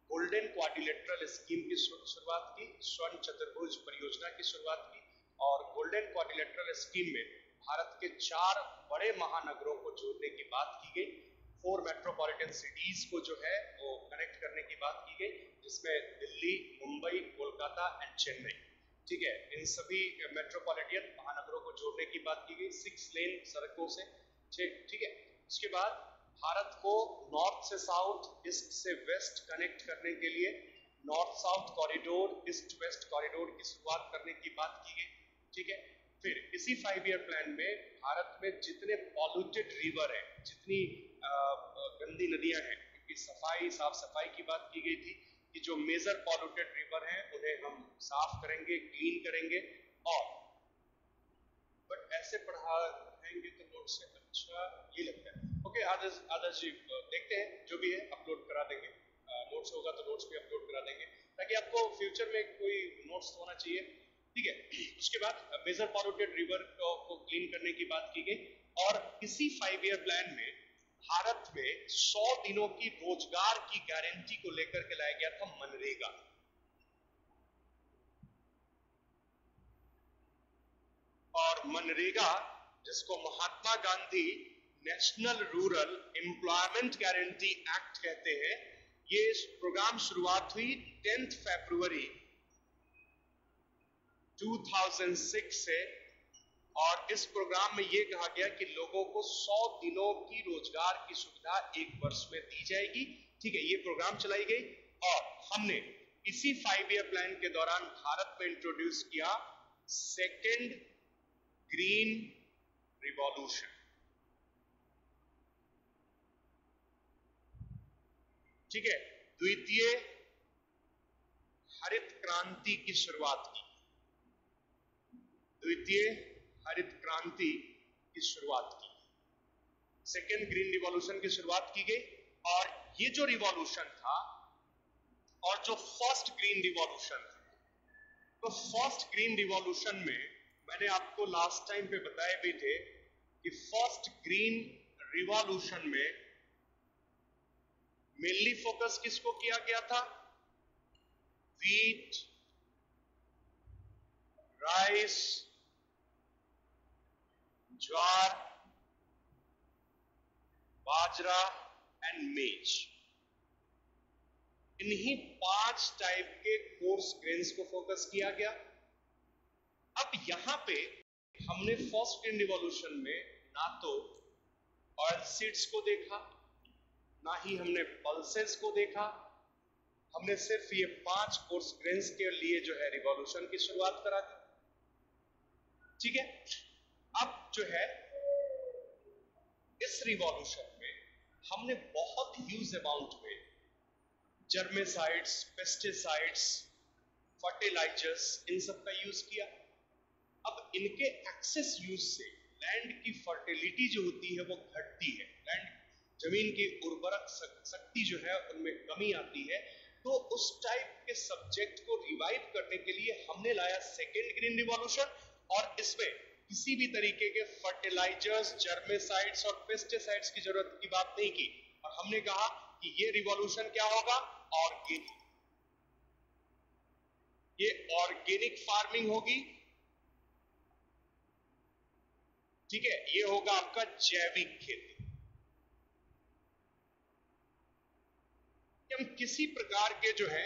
A: गोल्डन क्वाड्रिलेटरल स्कीम की शुरुआत की, स्वर्ण चतुर्भुज परियोजना की शुरुआत की, और गोल्डन क्वाड्रिलेटरल स्कीम में भारत के 4 बड़े महानगरों को जोड़ने की बात की गई। 4 मेट्रोपॉलिटन सिटीज को जो है वो कनेक्ट करने की बात की गई, जिसमें दिल्ली, मुंबई, कोलकाता एंड चेन्नई, ठीक है, इन सभी मेट्रोपॉलिटन महानगरों को जोड़ने की बात की गई 6 लेन सड़कों से, ठीक है। उसके बाद भारत को नॉर्थ से साउथ, ईस्ट से वेस्ट कनेक्ट करने के लिए north south corridor, east west corridor की शुरुआत करने की बात की गई, ठीक है। फिर इसी 5 ईयर प्लान में भारत में जितने पॉल्यूटेड रिवर हैं, जितनी गंदी नदियां हैं, उनकी साफ सफाई की बात की गई थी कि जो मेजर पॉल्यूटेड रिवर हैं उन्हें हम साफ करेंगे, क्लीन करेंगे। और बट ऐसे पढ़ाएंगे तो नोट से अच्छा ये लगता है। ओके आदर्श जी, देखते हैं जो भी है अपलोड करा देंगे, नोट्स होगा तो नोट्स भी अपलोड करा देंगे ताकि आपको फ्यूचर में कोई नोट्स होना चाहिए, ठीक है। उसके बाद मेजर पॉल्यूटेड रिवर को क्लीन करने की बात की गई और इसी 5 ईयर प्लान में भारत में 100 दिनों की रोजगार की गारंटी को लेकर के लाया गया था मनरेगा। और मनरेगा, जिसको Mahatma Gandhi national rural employment guarantee act कहते हैं, ये प्रोग्राम शुरुआत हुई 10 फरवरी 2006 से और इस प्रोग्राम में यह कहा गया कि लोगों को 100 दिनों की रोजगार की सुविधा 1 वर्ष में दी जाएगी, ठीक है। ये प्रोग्राम चलाई गई और हमने इसी 5 ईयर प्लान के दौरान भारत में इंट्रोड्यूस किया सेकेंड ग्रीन रिवॉल्यूशन, ठीक है। द्वितीय हरित क्रांति की शुरुआत की, द्वितीय हरित क्रांति की शुरुआत की, सेकेंड ग्रीन रिवॉल्यूशन की शुरुआत की गई। और ये जो रिवॉल्यूशन था और जो फर्स्ट ग्रीन रिवॉल्यूशन था, तो फर्स्ट ग्रीन रिवॉल्यूशन में मैंने आपको लास्ट टाइम पे बताए भी थे कि फर्स्ट ग्रीन रिवॉल्यूशन में मेनली फोकस किसको किया गया था? Wheat, rice, jowar, bajra and मेज, इन्हीं 5 टाइप के कोर्स ग्रेन्स को फोकस किया गया। अब यहां पे हमने फर्स्ट ग्रीन रिवॉल्यूशन में ना तो ऑयल सीड्स को देखा, ना ही हमने पल्सेस को देखा, हमने सिर्फ ये 5 कोर्स ग्रेन्स के लिए जो है रिवॉल्यूशन की शुरुआत करा दी, ठीक है। अब जो है इस रिवॉल्यूशन में हमने बहुत ह्यूज अमाउंट में जर्मेसाइड्स, पेस्टिसाइड्स, फर्टिलाइजर्स, इन सब का यूज किया। अब इनके एक्सेस यूज से लैंड की फर्टिलिटी जो होती है वो घटती है, लैंड जमीन की उर्वरक शक्ति जो है उनमें कमी आती है। तो उस टाइप के सब्जेक्ट को रिवाइव करने के लिए हमने लाया सेकेंड ग्रीन रिवॉल्यूशन और इसमें किसी भी तरीके के फर्टिलाइजर्स, जर्मेसाइड्स और पेस्टिसाइड्स की जरूरत की बात नहीं की और हमने कहा कि ये रिवॉल्यूशन क्या होगा? ऑर्गेनिक, ये ऑर्गेनिक फार्मिंग होगी, ठीक है। ये होगा आपका जैविक खेती। हम किसी प्रकार के जो है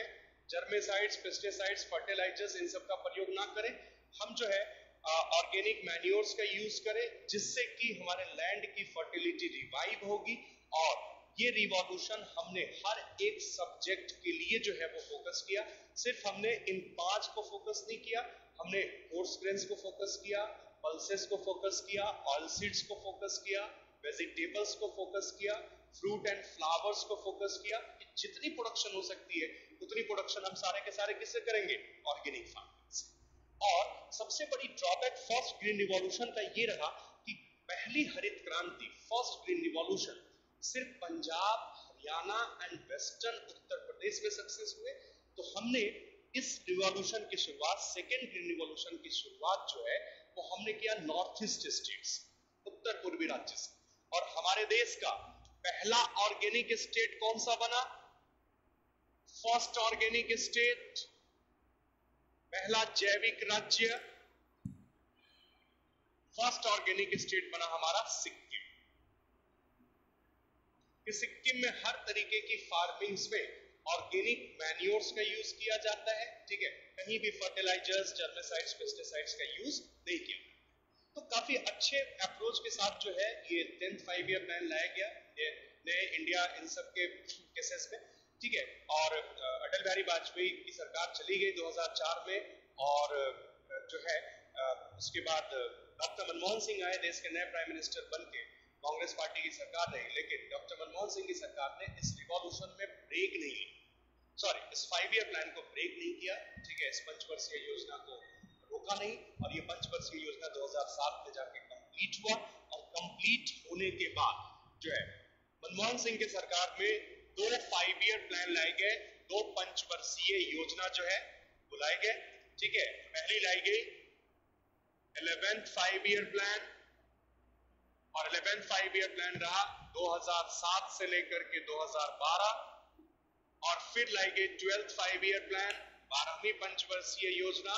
A: जर्मेसाइड्स, पेस्टिसाइड्स, फर्टिलाइजर्स इन सब का प्रयोग ना करें, हम जो है ऑर्गेनिक मैन्योर्स का यूज करें, जिससे कि हमारे लैंड की फर्टिलिटी रिवाइव होगी। और ये रिवॉल्यूशन हमने हर एक सब्जेक्ट के लिए जो है वो फोकस किया। सिर्फ हमने इन 5 को फोकस नहीं किया, हमने कोर्स ग्रेन्स को फोकस किया, पल्सेस को फोकस किया, ऑयल सीड्स को फोकस किया, वेजिटेबल्स को फोकस किया, फ्रूट एंड फ्लावर्स को फोकस किया। जितनी प्रोडक्शन हो सकती है उतनी प्रोडक्शन हम सारे के सारे किससे करेंगे? ऑर्गेनिक फार्मिंग से। और सबसे बड़ी ड्रॉबैक फर्स्ट ग्रीन रिवॉल्यूशन का ये रहा कि पहली हरित क्रांति, फर्स्ट ग्रीन रिवॉल्यूशन, सिर्फ पंजाब, हरियाणा एंड वेस्टर्न उत्तर प्रदेश में सक्सेस हुए। तो हमने इस रिवॉल्यूशन की शुरुआत, सेकेंड ग्रीन रिवॉल्यूशन की शुरुआत जो है वो हमने किया नॉर्थ ईस्ट स्टेट्स, उत्तर पूर्वी राज्य से। और हमारे देश का पहला ऑर्गेनिक स्टेट कौन सा बना? फर्स्ट ऑर्गेनिक स्टेट, पहला जैविक राज्य फर्स्ट ऑर्गेनिक स्टेट बना हमारा सिक्किम। कि सिक्किम में हर तरीके की फार्मिंग्स में ऑर्गेनिक मैन्योर्स का यूज किया जाता है, ठीक है, कहीं भी फर्टिलाइजर्स, जर्मिसाइड्स, पेस्टिसाइड्स का यूज नहीं किया। तो काफी अच्छे अप्रोच के साथ जो है ये 10th 5 ईयर प्लान लाया गया ये नए इंडिया इन सब के केसेस में, ठीक है। और अटल बिहारी वाजपेयी की सरकार चली गई 2004 में, और जो है उसके बाद डॉक्टर मनमोहन सिंह आए देश के नए प्राइम मिनिस्टर बन के। कांग्रेस पार्टी की सरकार रही, लेकिन डॉक्टर मनमोहन सिंह की सरकार ने इस रिवॉल्यूशन में ब्रेक नहीं ली, सॉरी इस 5 ईयर प्लान को ब्रेक नहीं किया, ठीक है, इस पंचवर्षीय योजना को रोका नहीं, और ये पंचवर्षीय योजना 2007 में जाके कंप्लीट हुआ। और कंप्लीट होने के बाद जो है मनमोहन सिंह की सरकार में 2 5 ईयर प्लान लाए गए, 2 पंचवर्षीय योजना जो है बुलाए गए, ठीक है। पहली लाई गई 11th 5 ईयर प्लान, और 11th 5 ईयर प्लान रहा 2007 से लेकर के 2012, और फिर लाई गई 12th 5 ईयर प्लान, 12वीं पंचवर्षीय योजना,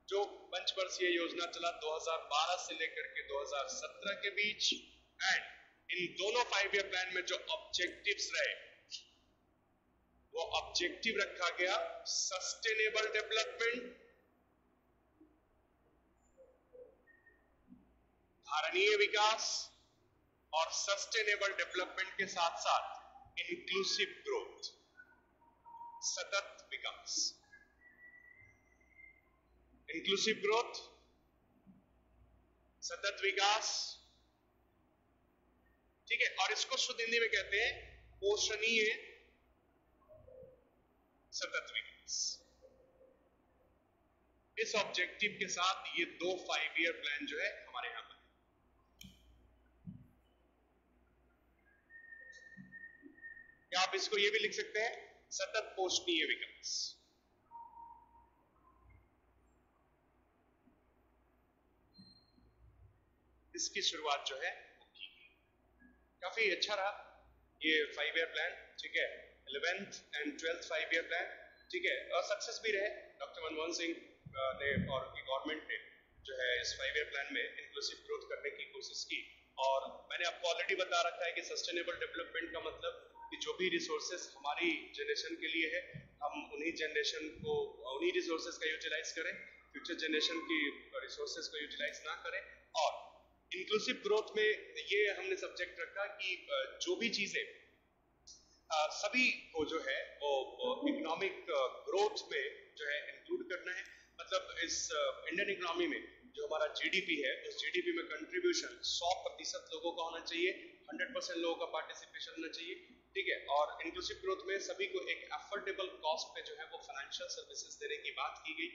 A: जो पंचवर्षीय योजना चला 2012 से लेकर के 2017 के बीच। एंड इन दोनों 5 ईयर प्लान में जो ऑब्जेक्टिव्स रहे, वो ऑब्जेक्टिव रखा गया सस्टेनेबल डेवलपमेंट, धारणीय विकास, और सस्टेनेबल डेवलपमेंट के साथ साथ इंक्लूसिव ग्रोथ, सतत विकास, इंक्लूसिव ग्रोथ, सतत विकास, ठीक है। और इसको शुद्ध हिंदी में कहते हैं पोषणीय सतत विकास। इस ऑब्जेक्टिव के साथ ये 2 5 ईयर प्लान जो है हमारे यहां पर, या आप इसको ये भी लिख सकते हैं सतत पोषणीय विकास। इसकी शुरुआत जो है वो की गई, काफी अच्छा रहा ये 5 ईयर प्लान, ठीक है। 11th and 12th 5 year plan, ठीक है, और सक्सेस भी रहे। डॉक्टर मनमोहन सिंह ने और उनकी गवर्नमेंट ने जो है इस 5 ईयर प्लान में इंक्लूसिव ग्रोथ करने की कोशिश की। और मैंने आपको ऑलरेडी बता रखा है कि सस्टेनेबल डेवलपमेंट का मतलब कि जो भी रिसोर्सेस हमारी जनरेशन के लिए है, हम उन्हीं जनरेशन को, उन्हीं रिसोर्सेस का यूटिलाइज करें, फ्यूचर जनरेशन की रिसोर्सेस को यूटिलाइज ना करें। और इंक्लूसिव ग्रोथ में ये हमने सब्जेक्ट रखा कि जो भी चीजें सभी को जो है वो इकोनॉमिक ग्रोथ में जो है इंक्लूड करना है। मतलब इस इंडियन इकोनॉमी में जो हमारा जीडीपी है, उस जीडीपी में कंट्रीब्यूशन 100% लोगों का होना चाहिए, 100% लोगों का पार्टिसिपेशन होना चाहिए, ठीक है। और इंक्लूसिव ग्रोथ में सभी को एक अफोर्डेबल कॉस्ट पे जो है वो फाइनेंशियल सर्विसेज देने की बात की गई,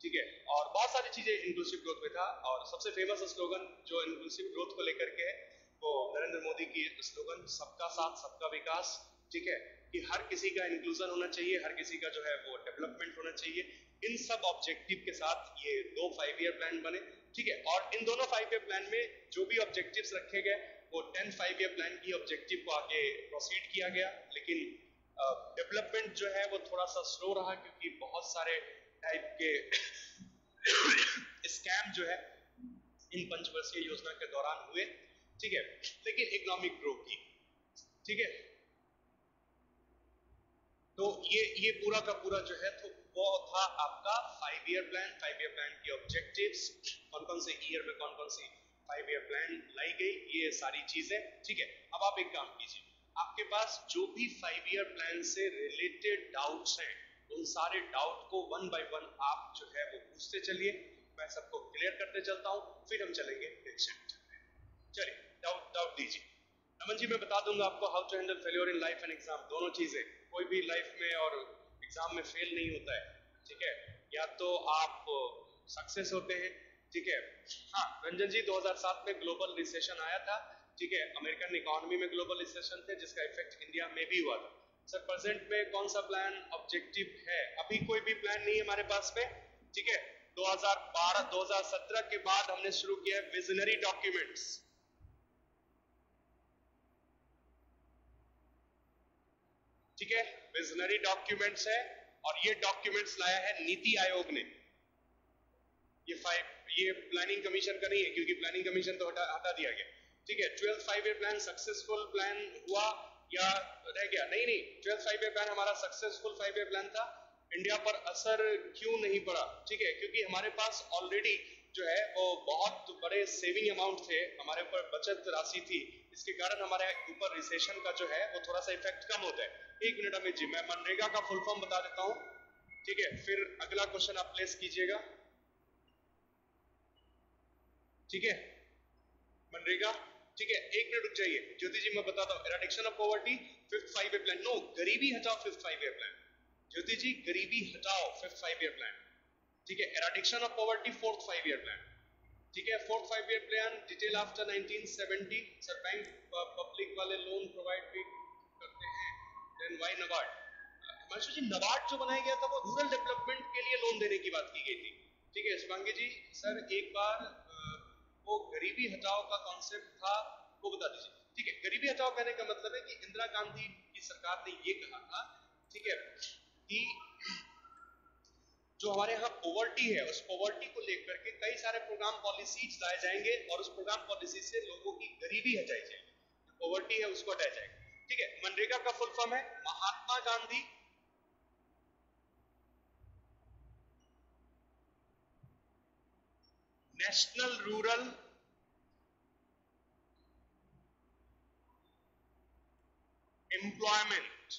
A: ठीक है। और बहुत सारी चीजें इंक्लूसिव ग्रोथ में था, और सबसे फेमस स्लोगन जो इंक्लूसिव ग्रोथ को लेकर के है वो नरेंद्र मोदी की स्लोगन सबका साथ सबका विकास, ठीक है, कि हर किसी का इंक्लूजन होना चाहिए, हर किसी का जो है वो डेवलपमेंट होना चाहिए। इन सब ऑब्जेक्टिव के साथ ये 2 5 ईयर प्लान बने, ठीक है। और इन दोनों 5 ईयर प्लान में जो भी ऑब्जेक्टिव्स रखे गए वो 10th 5 ईयर प्लान की ऑब्जेक्टिव को आगे प्रोसीड किया गया, लेकिन डेवलपमेंट जो है वो थोड़ा सा स्लो रहा, क्योंकि बहुत सारे टाइप के स्कैम जो है इन पंचवर्षीय योजना के दौरान हुए, ठीक है, लेकिन इकोनॉमिक ग्रोथ की, ठीक है। तो ये पूरा का पूरा जो है तो वो था आपका 5 ईयर प्लान। 5 ईयर प्लान की ऑब्जेक्टिव्स, कौन कौन से ईयर में कौन कौन सी 5 ईयर प्लान लाई गई, ये सारी चीजें, ठीक है। अब आप एक काम कीजिए, आपके पास जो भी 5 ईयर प्लान से रिलेटेड डाउट्स हैं, उन सारे डाउट को 1 बाय 1 आप जो है वो पूछते चलिए, मैं सबको क्लियर करते चलता हूं, फिर हम चलेंगे नेक्स्ट चैप्टर। चलिए डाउट दीजिए। नमन जी, मैं बता दूंगा आपको how to handle failure in life and exam, दोनों चीजें। कोई भी लाइफ में और एग्जाम में फेल नहीं होता है, ठीक है, या तो आप सक्सेस होते हैं, ठीक है। हाँ रंजन जी, 2007 में ग्लोबल रिसेशन आया था, ठीक है, अमेरिकन इकोनॉमी में ग्लोबल रिसेशन थे जिसका इफेक्ट इंडिया में भी हुआ था। सर प्रेजेंट में कौन सा प्लान ऑब्जेक्टिव है? अभी कोई भी प्लान नहीं है हमारे पास में, ठीक है। 2017 के बाद हमने शुरू किया है विजनरी डॉक्यूमेंट्स, ठीक है, विजनरी डॉक्यूमेंट्स है, और ये डॉक्यूमेंट्स लाया है नीति आयोग ने। ये प्लानिंग कमीशन का नहीं है, क्योंकि प्लानिंग कमीशन तो हटा दिया गया। ठीक है, 12th 5 year plan successful plan हुआ या रह गया? नहीं नहीं, 12th 5 ईयर प्लान हमारा सक्सेसफुल 5 ईयर प्लान था। इंडिया पर असर क्यों नहीं पड़ा? ठीक है, क्योंकि हमारे पास ऑलरेडी जो है वो बहुत बड़े सेविंग अमाउंट थे, हमारे ऊपर बचत राशि थी, इसके कारण हमारे ऊपर रिसेशन का जो है वो थोड़ा सा इफेक्ट कम होता है। एक मिनट अमित जी, मैं मनरेगा का फुल फॉर्म बता देता हूँ, ठीक है, फिर अगला क्वेश्चन आप प्लेस कीजिएगा। ठीक है, मनरेगा, ठीक है, एक मिनट रुक जाइए ज्योति जी, मैं बताता हूँ। Eradication of poverty 5th 5 year plan, no, गरीबी हटाओ 5th 5 ईयर प्लान। ज्योति जी, गरीबी हटाओ 5th 5 ईयर प्लान। ठीक है, eradication of poverty 4th 5 year plan. ठीक है, 4th 5 year plan detail after 1970। Sir bank public वाले लोन प्रोवाइड भी करते हैं, then why NABARD? Himanshu ji, NABARD जो बनाया गया था वो रूरल डेवलपमेंट के लिए लोन देने की बात की गई थी। ठीक है शिवांगी जी, सर एक बार वो गरीबी हटाओ का कॉन्सेप्ट था वो बता दीजिए। ठीक है, गरीबी हटाओ कहने का मतलब है कि इंदिरा गांधी की सरकार ने ये कहा था, ठीक है, कि जो हमारे यहाँ पॉवर्टी है उस पॉवर्टी को लेकर के कई सारे प्रोग्राम पॉलिसीज लाए जाएंगे और उस प्रोग्राम पॉलिसी से लोगों की गरीबी हटाई जाएगी, जो पॉवर्टी है उसको हटाया जाएगा। ठीक है, मनरेगा का फुल फॉर्म है Mahatma Gandhi national rural employment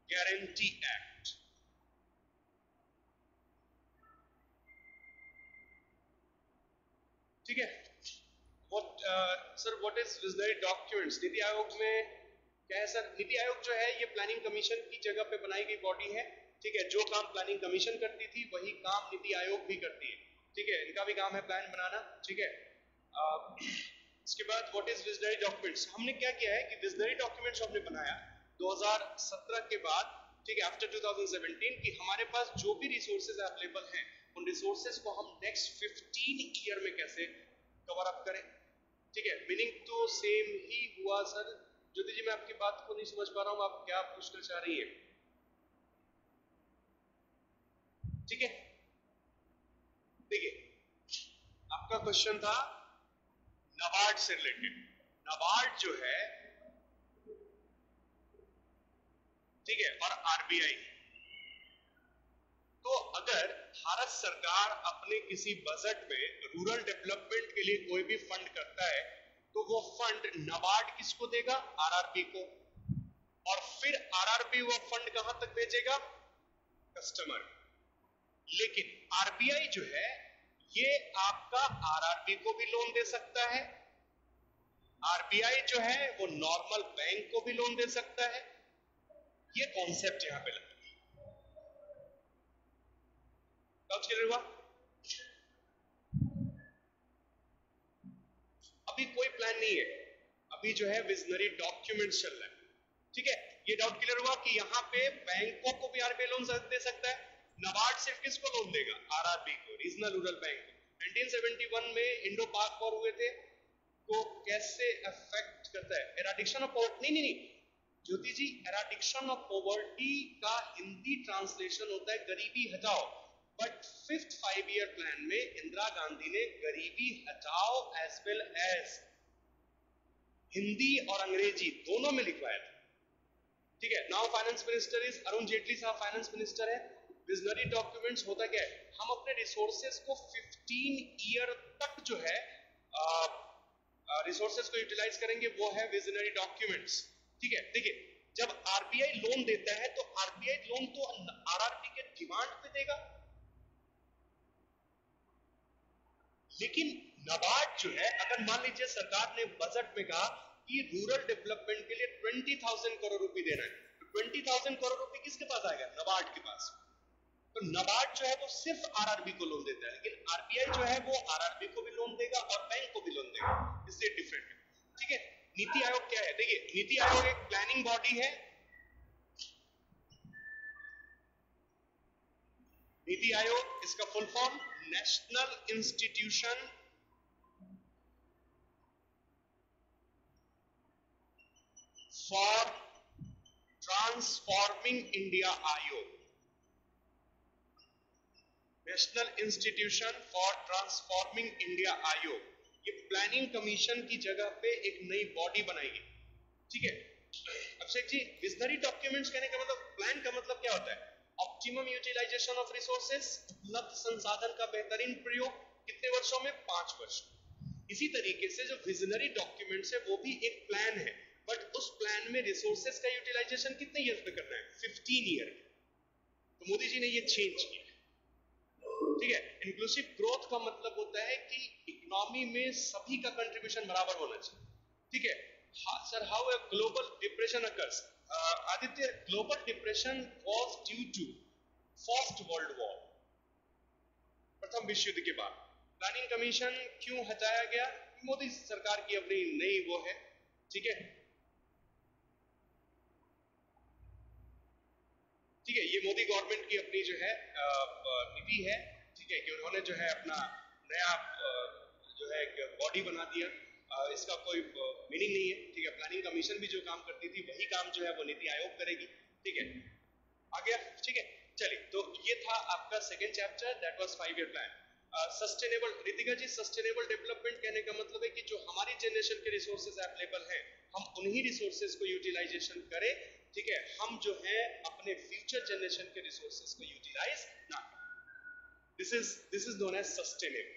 A: guarantee act. ठीक है, what is visionary documents? NITI Aayog में क्या है सर? नीति आयोग जो है ये प्लानिंग कमीशन की जगह पे बनाई गई बॉडी है। ठीक है, जो काम प्लानिंग कमीशन करती थी वही काम नीति आयोग भी करती है। ठीक है, इनका भी काम है प्लान बनाना। ठीक है, इसके बाद व्हाट इज विजनरी डॉक्यूमेंट्स? हमने क्या किया है कि विजनरी डॉक्यूमेंट्स हमने बनाया 2017 के बाद, ठीक है, आफ्टर 2017, कि हमारे पास जो भी रिसोर्सेज अवेलेबल हैं उन रिसोर्सेज को हम नेक्स्ट 15 ईयर में कैसे कवर अप करें। ठीक है, मीनिंग तो सेम ही हुआ सर। ज्योति जी, मैं आपकी बात को नहीं समझ पा रहा हूं, आप क्या पूछना चाह रही है? ठीक है, देखिए आपका क्वेश्चन था नाबार्ड से रिलेटेड। नाबार्ड जो है, ठीक है, और आरबीआई, तो अगर भारत सरकार अपने किसी बजट में रूरल डेवलपमेंट के लिए कोई भी फंड करता है तो वो फंड नाबार्ड किसको देगा? आरआरबी को, और फिर आरआरबी वो फंड कहां तक भेजेगा? कस्टमर। लेकिन आरबीआई जो है ये आपका आरआरबी को भी लोन दे सकता है, आरबीआई जो है वो नॉर्मल बैंक को भी लोन दे सकता है। ये कॉन्सेप्ट यहां पे लगा, क्लियर हुआ? अभी कोई प्लान नहीं है, अभी जो है विजनरी डॉक्यूमेंट्स चल रहा है। ठीक है, ये डाउट क्लियर हुआ कि यहाँ पे बैंकों को भी आरबीआई लोन दे सकता है। नाबार्ड सिर्फ किसको लोन देगा? आरआरबी को, रीजनल रूरल बैंक को। 1971 में इंडो पाक वॉर हुए थे, को कैसे अफेक्ट करता है? एराडिक्शन ऑफ पॉवर्टी, नहीं ज्योति जी, एराडिक्शन ऑफ पॉवर्टी का हिंदी ट्रांसलेशन होता है गरीबी हटाओ, बट 5th 5 ईयर प्लान में इंदिरा गांधी ने गरीबी हटाओ एज वेल एज हिंदी और अंग्रेजी दोनों में लिखवाया था। ठीक है, now finance minister is Arun Jaitley साहब फाइनेंस मिनिस्टर है। विजनरी डॉक्यूमेंट्स होता क्या है? हम अपने रिसोर्सेज को 15 ईयर तक जो है रिसोर्सेज को यूटिलाइज करेंगे, वो है विजनरी डॉक्यूमेंट्स। ठीक है, देखिए जब आरबीआई लोन देता है तो आरबीआई लोन तो आरआरबी के डिमांड पे देगा, लेकिन नाबार्ड जो है, अगर मान लीजिए सरकार ने बजट में कहा कि रूरल डेवलपमेंट के लिए 20,000 करोड़ रुपए देना है, तो 20,000 करोड़ रुपए किसके पास आएगा? नाबार्ड के पास। तो नाबार्ड जो है वो सिर्फ आरआरबी को लोन देता है, लेकिन आरबीआई जो है वो आरआरबी को भी लोन देगा और बैंक को भी लोन देगा, इससे डिफरेंट है। ठीक है, नीति आयोग क्या है? देखिए नीति आयोग एक प्लानिंग बॉडी है। नीति आयोग, इसका full form national institution for transforming India Aayog, national institution for transforming India Aayog, ये प्लानिंग कमीशन की जगह पे एक नई बॉडी बनाएगी। ठीक है अभिषेक जी, विजनरी डॉक्यूमेंट्स कहने का मतलब, प्लान का मतलब क्या होता है? ऑप्टिमम यूटिलाइजेशन ऑफ रिसोर्सेस, उपलब्ध संसाधन का बेहतरीन प्रयोग, कितने वर्षों में? 5 वर्ष। इसी तरीके से जो विजनरी डॉक्यूमेंट्स है वो भी एक प्लान है, बट उस प्लान में रिसोर्सेस का यूटिलाइजेशन कितने ईयर पे करना है? 15 ईयर। तो मोदी जी ने ये चेंज किया। ठीक है, इंक्लूसिव ग्रोथ का मतलब होता है कि इकोनॉमी में सभी का कंट्रीब्यूशन बराबर होना चाहिए। ठीक है sir, how a global depression occurs? Aditya, global depression was due to first world war, प्रथम विश्व युद्ध के बाद। प्लानिंग कमीशन क्यों हटाया गया? मोदी सरकार की अपनी नई वो है। ठीक है ठीक है, ये मोदी गवर्नमेंट की अपनी जो है नीति है। ठीक है कि उन्होंने जो है अपना नया जो है बॉडी बना दिया। इसका कोई मीनिंग नहीं है। ठीक है, प्लानिंग कमीशन भी जो काम करती थी वही काम जो है वो नीति आयोग करेगी। ठीक है, आ गया। ठीक है, चलिए, तो ये था आपका second chapter, that was 5 year plan. Sustainable, Ritika ji, sustainable development कहने का मतलब है कि जो हमारी जनरेशन के रिसोर्सेज अवेलेबल हैं, हम उन्हीं रिसोर्सेज को यूटिलाइजेशन करें। ठीक है, हम जो है अपने फ्यूचर जनरेशन के रिसोर्सेज को यूटिलाइज ना करें। This is known as sustainable,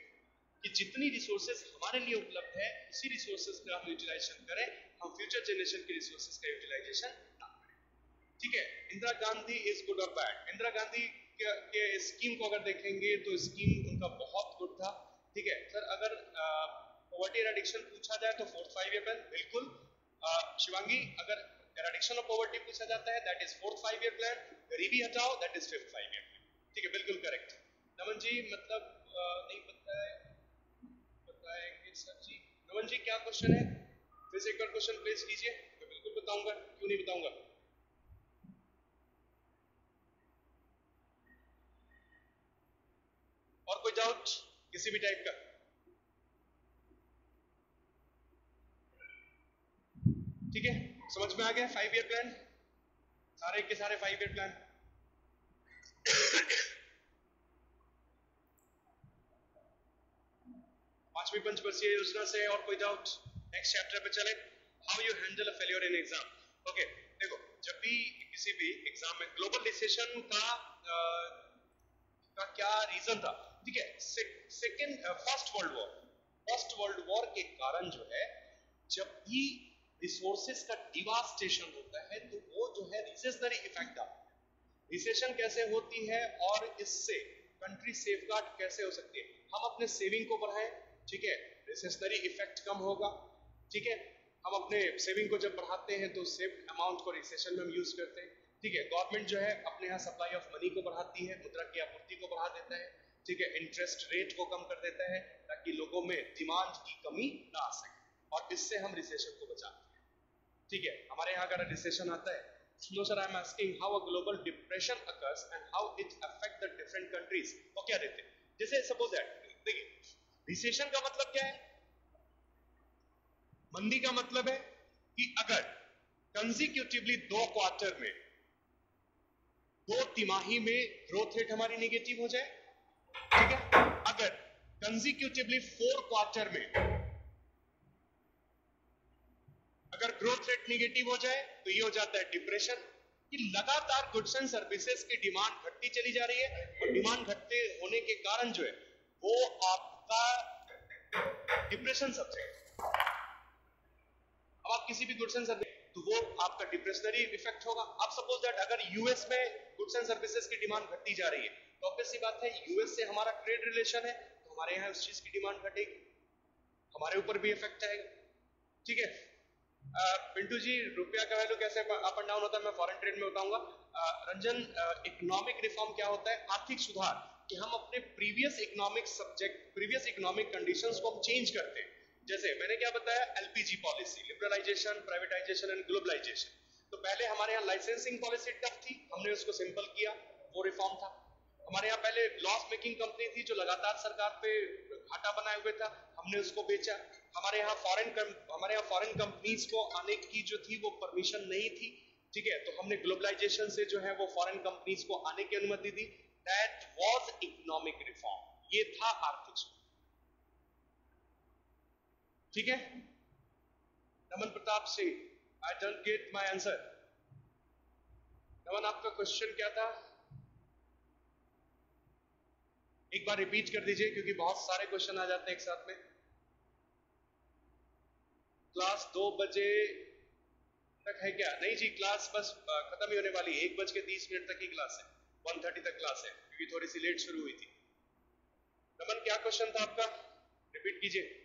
A: कि जितनी रिसोर्सेज हमारे लिए उपलब्ध है उसी रिसोर्सेज का हम यूटिलाइजेशन करें, हम फ्यूचर जनरेशन के रिसोर्सेज का यूटिलाइजेशन ना करें। ठीक है, इंदिरा गांधी इज गुड और बैड? इंदिरा गांधी के स्कीम को अगर देखेंगे तो स्कीम उनका बहुत गुड था। ठीक है सर, अगर पॉवर्टी एराडिक्शन पूछा जाए तो 4th 5 ईयर प्लान बिल्कुल। शिवांगी, अगर एराडिक्शन ऑफ पॉवर्टी पूछा जाता है that is 4th 5 year plan. गरीबी हटाओ that is 5th 5 year plan. ठीक है, बिल्कुल करेक्ट। नमन जी, मतलब नहीं पता है, बताएंगे सर जी। नमन जी, क्या क्वेश्चन है? फिर से एक बार क्वेश्चन प्लेस कीजिए। मैं बिल्कुल बताऊंगा, क्यों नहीं बताऊंगा। और कोई डाउट किसी भी टाइप का? ठीक है, समझ में आ गया 5 ईयर प्लान, सारे के सारे 5 ईयर प्लान। पांचवी पंचवर्षीय योजना से और कोई डाउट? नेक्स्ट चैप्टर पे चले, how you handle a failure in exam. Okay, देखो, जब भी किसी भी एग्जाम में ग्लोबल रिसेशन का क्या रीजन था? ठीक है, फर्स्ट वर्ल्ड वॉर के कारण जो है, जब भी रिसोर्सेज का डिवास्टेशन होता है तो वो जो है रिसेशनरी इफेक्ट आता है। रिसेशन कैसे होती है और इससे कंट्री सेफगार्ड कैसे हो सकती है? हम अपने सेविंग को बढ़ाएं। ठीक है, रिसेशनरी इफेक्ट कम होगा। ठीक है, हम अपने सेविंग को जब बढ़ाते हैं तो सेव अमाउंट को रिसेशन में हम यूज करते हैं। ठीक है, गवर्नमेंट जो है अपने यहाँ सप्लाई ऑफ मनी को बढ़ाती है, मुद्रा की आपूर्ति को बढ़ा देता है। ठीक है, इंटरेस्ट रेट को कम कर देता है ताकि लोगों में डिमांड की कमी ना आ सके, और इससे हम रिसेशन को बचाते हैं। ठीक है, हमारे यहाँ अगर रिसेशन आता है, no sir, I'm asking how a global depression occurs and how it affect the different countries, तो क्या देते हैं? जैसे सपोज दैट, देखिए, रिसेशन का मतलब क्या है? मंदी का मतलब है कि अगर कंसेक्यूटिवली 2 क्वार्टर में, 2 तिमाही में ग्रोथ रेट हमारी नेगेटिव हो जाए। ठीक है, अगर कंसेक्यूटिवली 4 क्वार्टर में अगर ग्रोथ रेट नेगेटिव हो जाए तो ये हो जाता है डिप्रेशन, कि लगातार गुड्स एंड सर्विसेज की डिमांड घटती चली जा रही है, और डिमांड घटते होने के कारण जो है वो आपका डिप्रेशन सब्जेक्ट। अब आप किसी भी गुड्स एंड सर्विस, तो वो आपका डिप्रेशनरी इफेक्ट होगा। आप सपोज दैट अगर यूएस में गुड्स एंड सर्विसेज की डिमांड घटती जा रही है, तो ऑब्वियस सी बात है यूएस से हमारा ट्रेड रिलेशन है, तो हमारे यहाँ उस चीज की डिमांड घटेगी, हमारे ऊपर भी इफेक्ट आएगा। ठीक है, पिंटू जी, रुपया का वैल्यू कैसे अप एंड डाउन होता है मैं फॉरेन ट्रेड में बताऊंगा। रंजन, इकोनॉमिक रिफॉर्म क्या होता है? आर्थिक सुधार, कि हम अपने previous economic subject, previous economic conditions को हम चेंज करते हैं। जैसे मैंने क्या बताया, LPG policy, liberalization, privatization and globalization. तो पहले हमारे यहाँ लाइसेंसिंग पॉलिसी टफ थी, हमने उसको सिंपल किया, वो रिफॉर्म था। हमारे यहाँ पहले लॉस मेकिंग कंपनी थी जो लगातार सरकार पे घाटा बनाए हुए था, हमने उसको बेचा। हमारे यहाँ फॉरेन कंपनीज को आने की जो थी वो परमिशन नहीं थी। ठीक है, तो हमने ग्लोबलाइजेशन से जो है वो फॉरेन कंपनीज को आने की अनुमति दी। दैट वाज इकोनॉमिक रिफॉर्म, ये था आर्थिक सुधार। ठीक है, Naman Pratap Singh, I don't get my answer. Naman, आपका क्वेश्चन क्या था? एक बार रिपीट कर दीजिए, क्योंकि बहुत सारे क्वेश्चन आ जाते हैं एक साथ में। क्लास 2 बजे तक है क्या? नहीं जी, क्लास बस खत्म ही होने वाली है, 1:30 तक ही क्लास है, 1:30 तक क्लास है, क्योंकि थोड़ी सी लेट शुरू हुई थी। नमन, क्या क्वेश्चन था आपका? रिपीट कीजिए।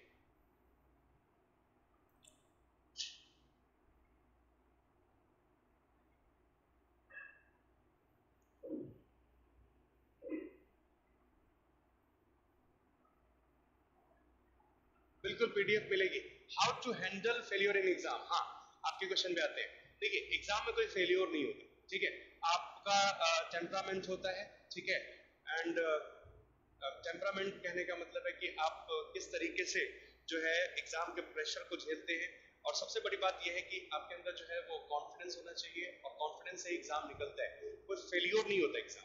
A: बिल्कुल पीडीएफ मिलेगी। How to handle failure in exam. हाँ, आपके क्वेश्चन पे आते हैं। देखिए, एग्जाम में कोई फेलियर नहीं होता, ठीक है। आपका टेम्परामेंट होता है, ठीक है, एंड टेम्परामेंट कहने का मतलब है कि आप किस तरीके से जो है एग्जाम के प्रेशर को झेलते हैं। और सबसे बड़ी बात यह है कि आपके अंदर जो है वो कॉन्फिडेंस होना चाहिए, और कॉन्फिडेंस से एग्जाम निकलता है, कोई फेलियर नहीं होता एग्जाम,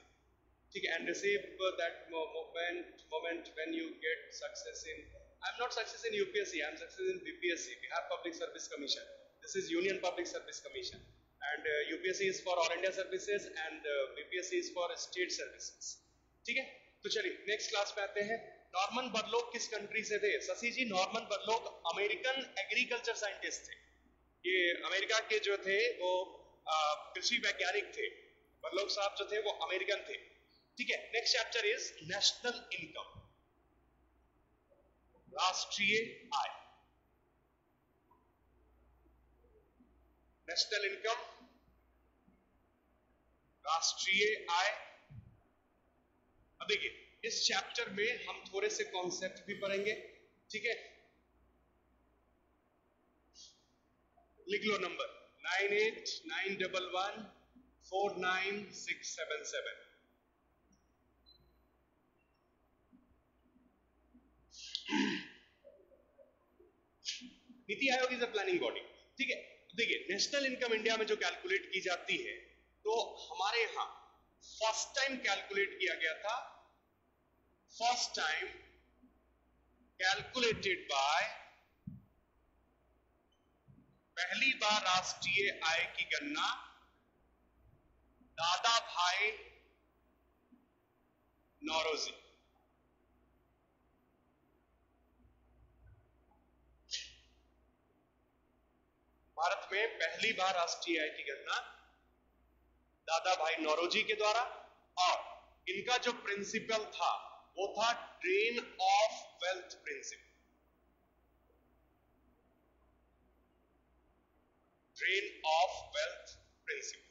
A: ठीक है। And receive that moment when you get success in, I am not success in UPSC, I am success in BPSC, Bihar public service commission. This is union public service commission, and UPSC is for all India services, and BPSC is for state services, ठीक है। तो चलिए नेक्स्ट क्लास पे आते हैं। नॉर्मन बरलॉग किस कंट्री से थे? शशि जी, नॉर्मन बरलॉग अमेरिकन एग्रीकल्चर साइंटिस्ट थे। ये अमेरिका के जो थे वो कृषि वैज्ञानिक थे। बरलॉग साहब जो थे वो अमेरिकन थे, ठीक है। Next chapter is national income, राष्ट्रीय आय। नेशनल इनकम, राष्ट्रीय आय। अब देखिए, इस चैप्टर में हम थोड़े से कॉन्सेप्ट भी पढ़ेंगे, ठीक है। लिख लो number 9891149677। NITI Aayog is a planning body, ठीक है। देखिए, नेशनल इनकम इंडिया में जो कैलकुलेट की जाती है, तो हमारे यहां फर्स्ट टाइम कैलकुलेट किया गया था, फर्स्ट टाइम कैलकुलेटेड बाय, पहली बार राष्ट्रीय आय की गणना दादा भाई नौरोजी। भारत में पहली बार राष्ट्रीय आय की गणना दादा भाई नौरोजी के द्वारा, और इनका जो प्रिंसिपल था वो था drain of wealth principle. Drain of wealth principle,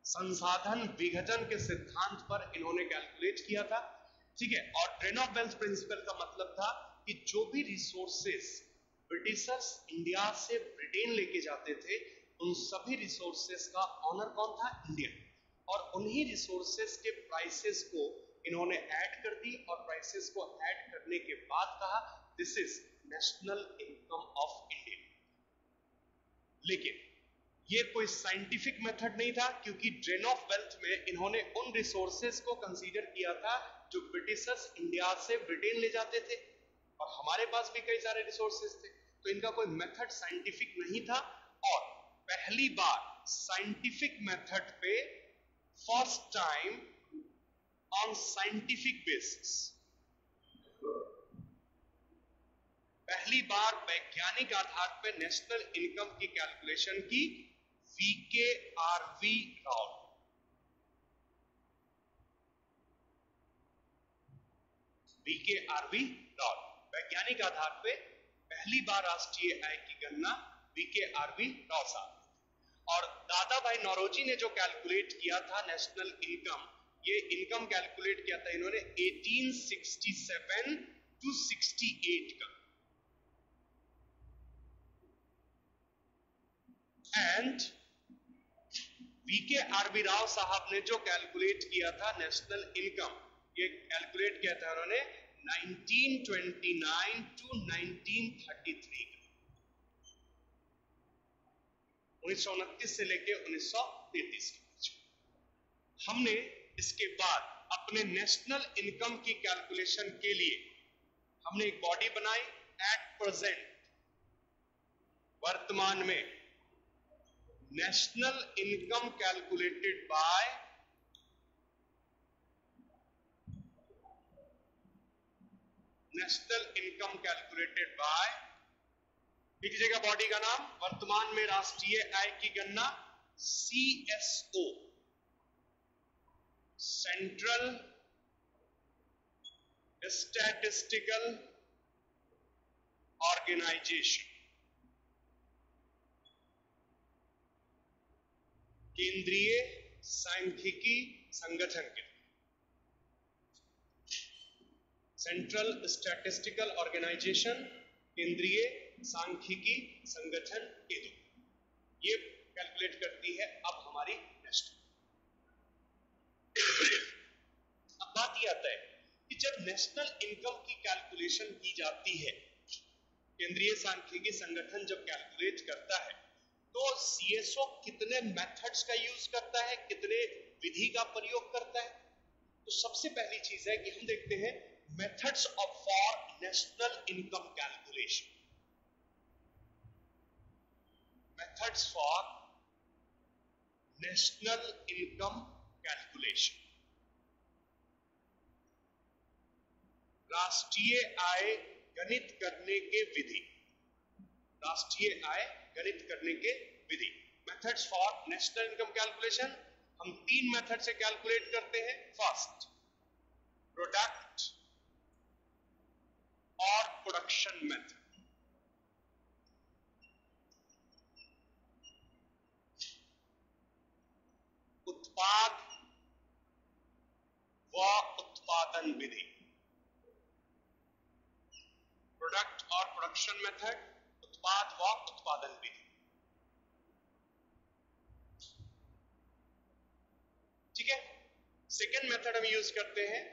A: संसाधन विघटन के सिद्धांत पर इन्होंने कैलकुलेट किया था, ठीक है। और ड्रेन ऑफ वेल्थ प्रिंसिपल का मतलब था कि जो भी रिसोर्सेस ब्रिटिशर्स इंडिया से ब्रिटेन लेके जाते थे, उन सभी रिसोर्सेस का ऑनर कौन था? इंडिया। और उन्हीं रिसोर्सेस के प्राइसेस को इन्होंने ऐड कर दी, और प्राइसेस को ऐड करने के बाद कहा this is national income of India. लेकिन ये कोई साइंटिफिक मेथड नहीं था, क्योंकि ड्रेन ऑफ वेल्थ में इन्होंने उन रिसोर्सेस को कंसीडर किया था जो ब्रिटिशर्स इंडिया से ब्रिटेन ले जाते थे, और हमारे पास भी कई सारे रिसोर्सेस थे, तो इनका कोई मेथड साइंटिफिक नहीं था। और पहली बार साइंटिफिक मेथड पे first time on scientific basis, पहली बार वैज्ञानिक आधार पर नेशनल इनकम की कैलकुलेशन की वीकेआरवी राव। वीकेआरवी राव, वैज्ञानिक आधार पर पहली बार राष्ट्रीय आय की गणना वीकेआरवी राव साहब। और दादा भाई नौरोजी ने जो कैलकुलेट किया था नेशनल इनकम, ये इनकम कैलकुलेट किया था इन्होंने 1867 टू 68 का। एंड वीकेआरवी राव साहब ने जो कैलकुलेट किया था नेशनल इनकम, ये कैलकुलेट किया था उन्होंने 1929 टू 1933 का, 1929 से लेके 1933 के बीच। हमने इसके बाद अपने नेशनल इनकम की कैलकुलेशन के लिए हमने एक बॉडी बनाई। एट प्रेजेंट, वर्तमान में, नेशनल इनकम कैलकुलेटेड बाय लिख लीजिएगा बॉडी का नाम, वर्तमान में राष्ट्रीय आय की गणना, CSO, सेंट्रल स्टैटिस्टिकल ऑर्गेनाइजेशन, केंद्रीय सांख्यिकी संगठन के, सेंट्रल स्टैटिस्टिकल ऑर्गेनाइजेशन, केंद्रीय सांख्यिकी संगठन के द्वारा ये कैलकुलेट करती है अब हमारी नेशनल। अब बात ये आता है कि जब नेशनल इनकम की कैलकुलेशन की जाती है, केंद्रीय सांख्यिकी संगठन जब कैलकुलेट करता है, तो CSO कितने मेथड्स का यूज करता है, कितने विधि का प्रयोग करता है। तो सबसे पहली चीज है कि हम देखते हैं methods of for national income calculation. Methods for national income calculation, राष्ट्रीय आय गणित करने के विधि, राष्ट्रीय आय गणित करने के विधि। Methods for national income calculation हम 3 मेथड से कैलकुलेट करते हैं। फर्स्ट, प्रोडक्ट और प्रोडक्शन मेथड। उत्पाद व उत्पादन विधि, प्रोडक्ट और प्रोडक्शन मेथड, उत्पाद व उत्पादन विधि। ठीक है। सेकेंड मेथड हम यूज करते हैं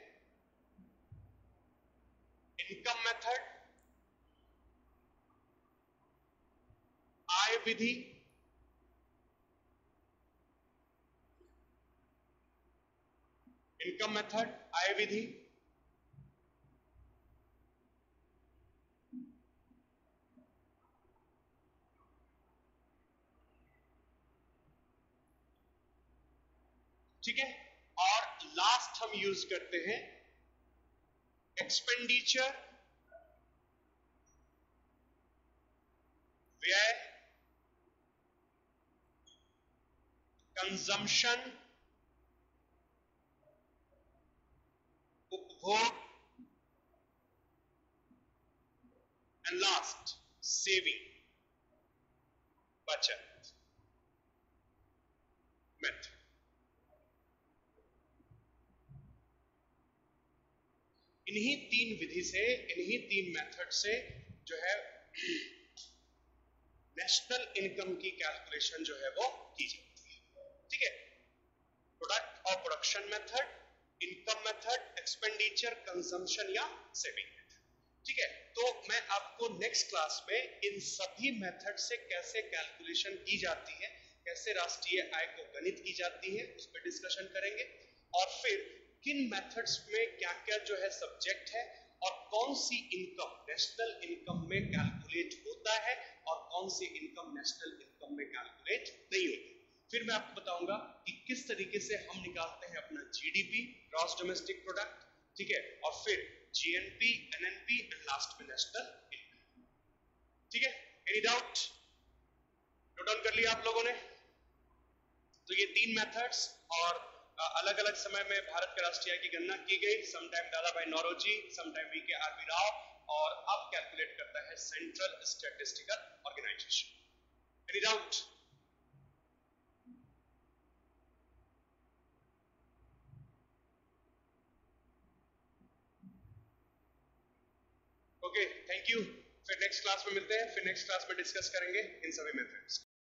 A: इनकम मेथड, आय विधि, इनकम मेथड, आय विधि। ठीक है। और लास्ट हम यूज करते हैं एक्सपेंडिचर, व्यय, कंजम्पशन, उपभोग, एंड लास्ट सेविंग, बचत मेथड। इन्हीं 3 विधि से, इन्हीं 3 मेथड से जो है नेशनल इनकम की कैलकुलेशन जो है वो की जाती है। ठीक है। प्रोडक्ट और production method, income method, expenditure, consumption या सेविंग मेथड। ठीक है। तो मैं आपको नेक्स्ट क्लास में इन सभी मेथड से कैसे कैलकुलेशन की जाती है, कैसे राष्ट्रीय आय को गणित की जाती है, उस पर डिस्कशन करेंगे। और फिर किन मेथड्स में क्या क्या जो है सब्जेक्ट है, और कौन सी इनकम नेशनल इनकम में कैलकुलेट होता है और कौन सी इनकम नेशनल इनकम में कैलकुलेट नहीं होती। फिर मैं आपको बताऊंगा कि किस तरीके से हम निकालते हैं अपना GDP, ग्रॉस डोमेस्टिक प्रोडक्ट। ठीक है। और फिर GNP, NNP एंड लास्ट में नेशनल इनकम। ठीक है। Any doubt? नोट डाउन कर लिया आप लोगों ने? तो ये 3 मेथड्स और अलग अलग समय में भारत के राष्ट्रीय आय की गणना की गई। Sometime Dadabhai Naoroji, sometime VK RV Rao, और अब कैलकुलेट करता है central statistical organization. Any doubt? Okay, thank you. फिर नेक्स्ट क्लास में मिलते हैं, फिर नेक्स्ट क्लास में डिस्कस करेंगे इन सभी मेथड्स।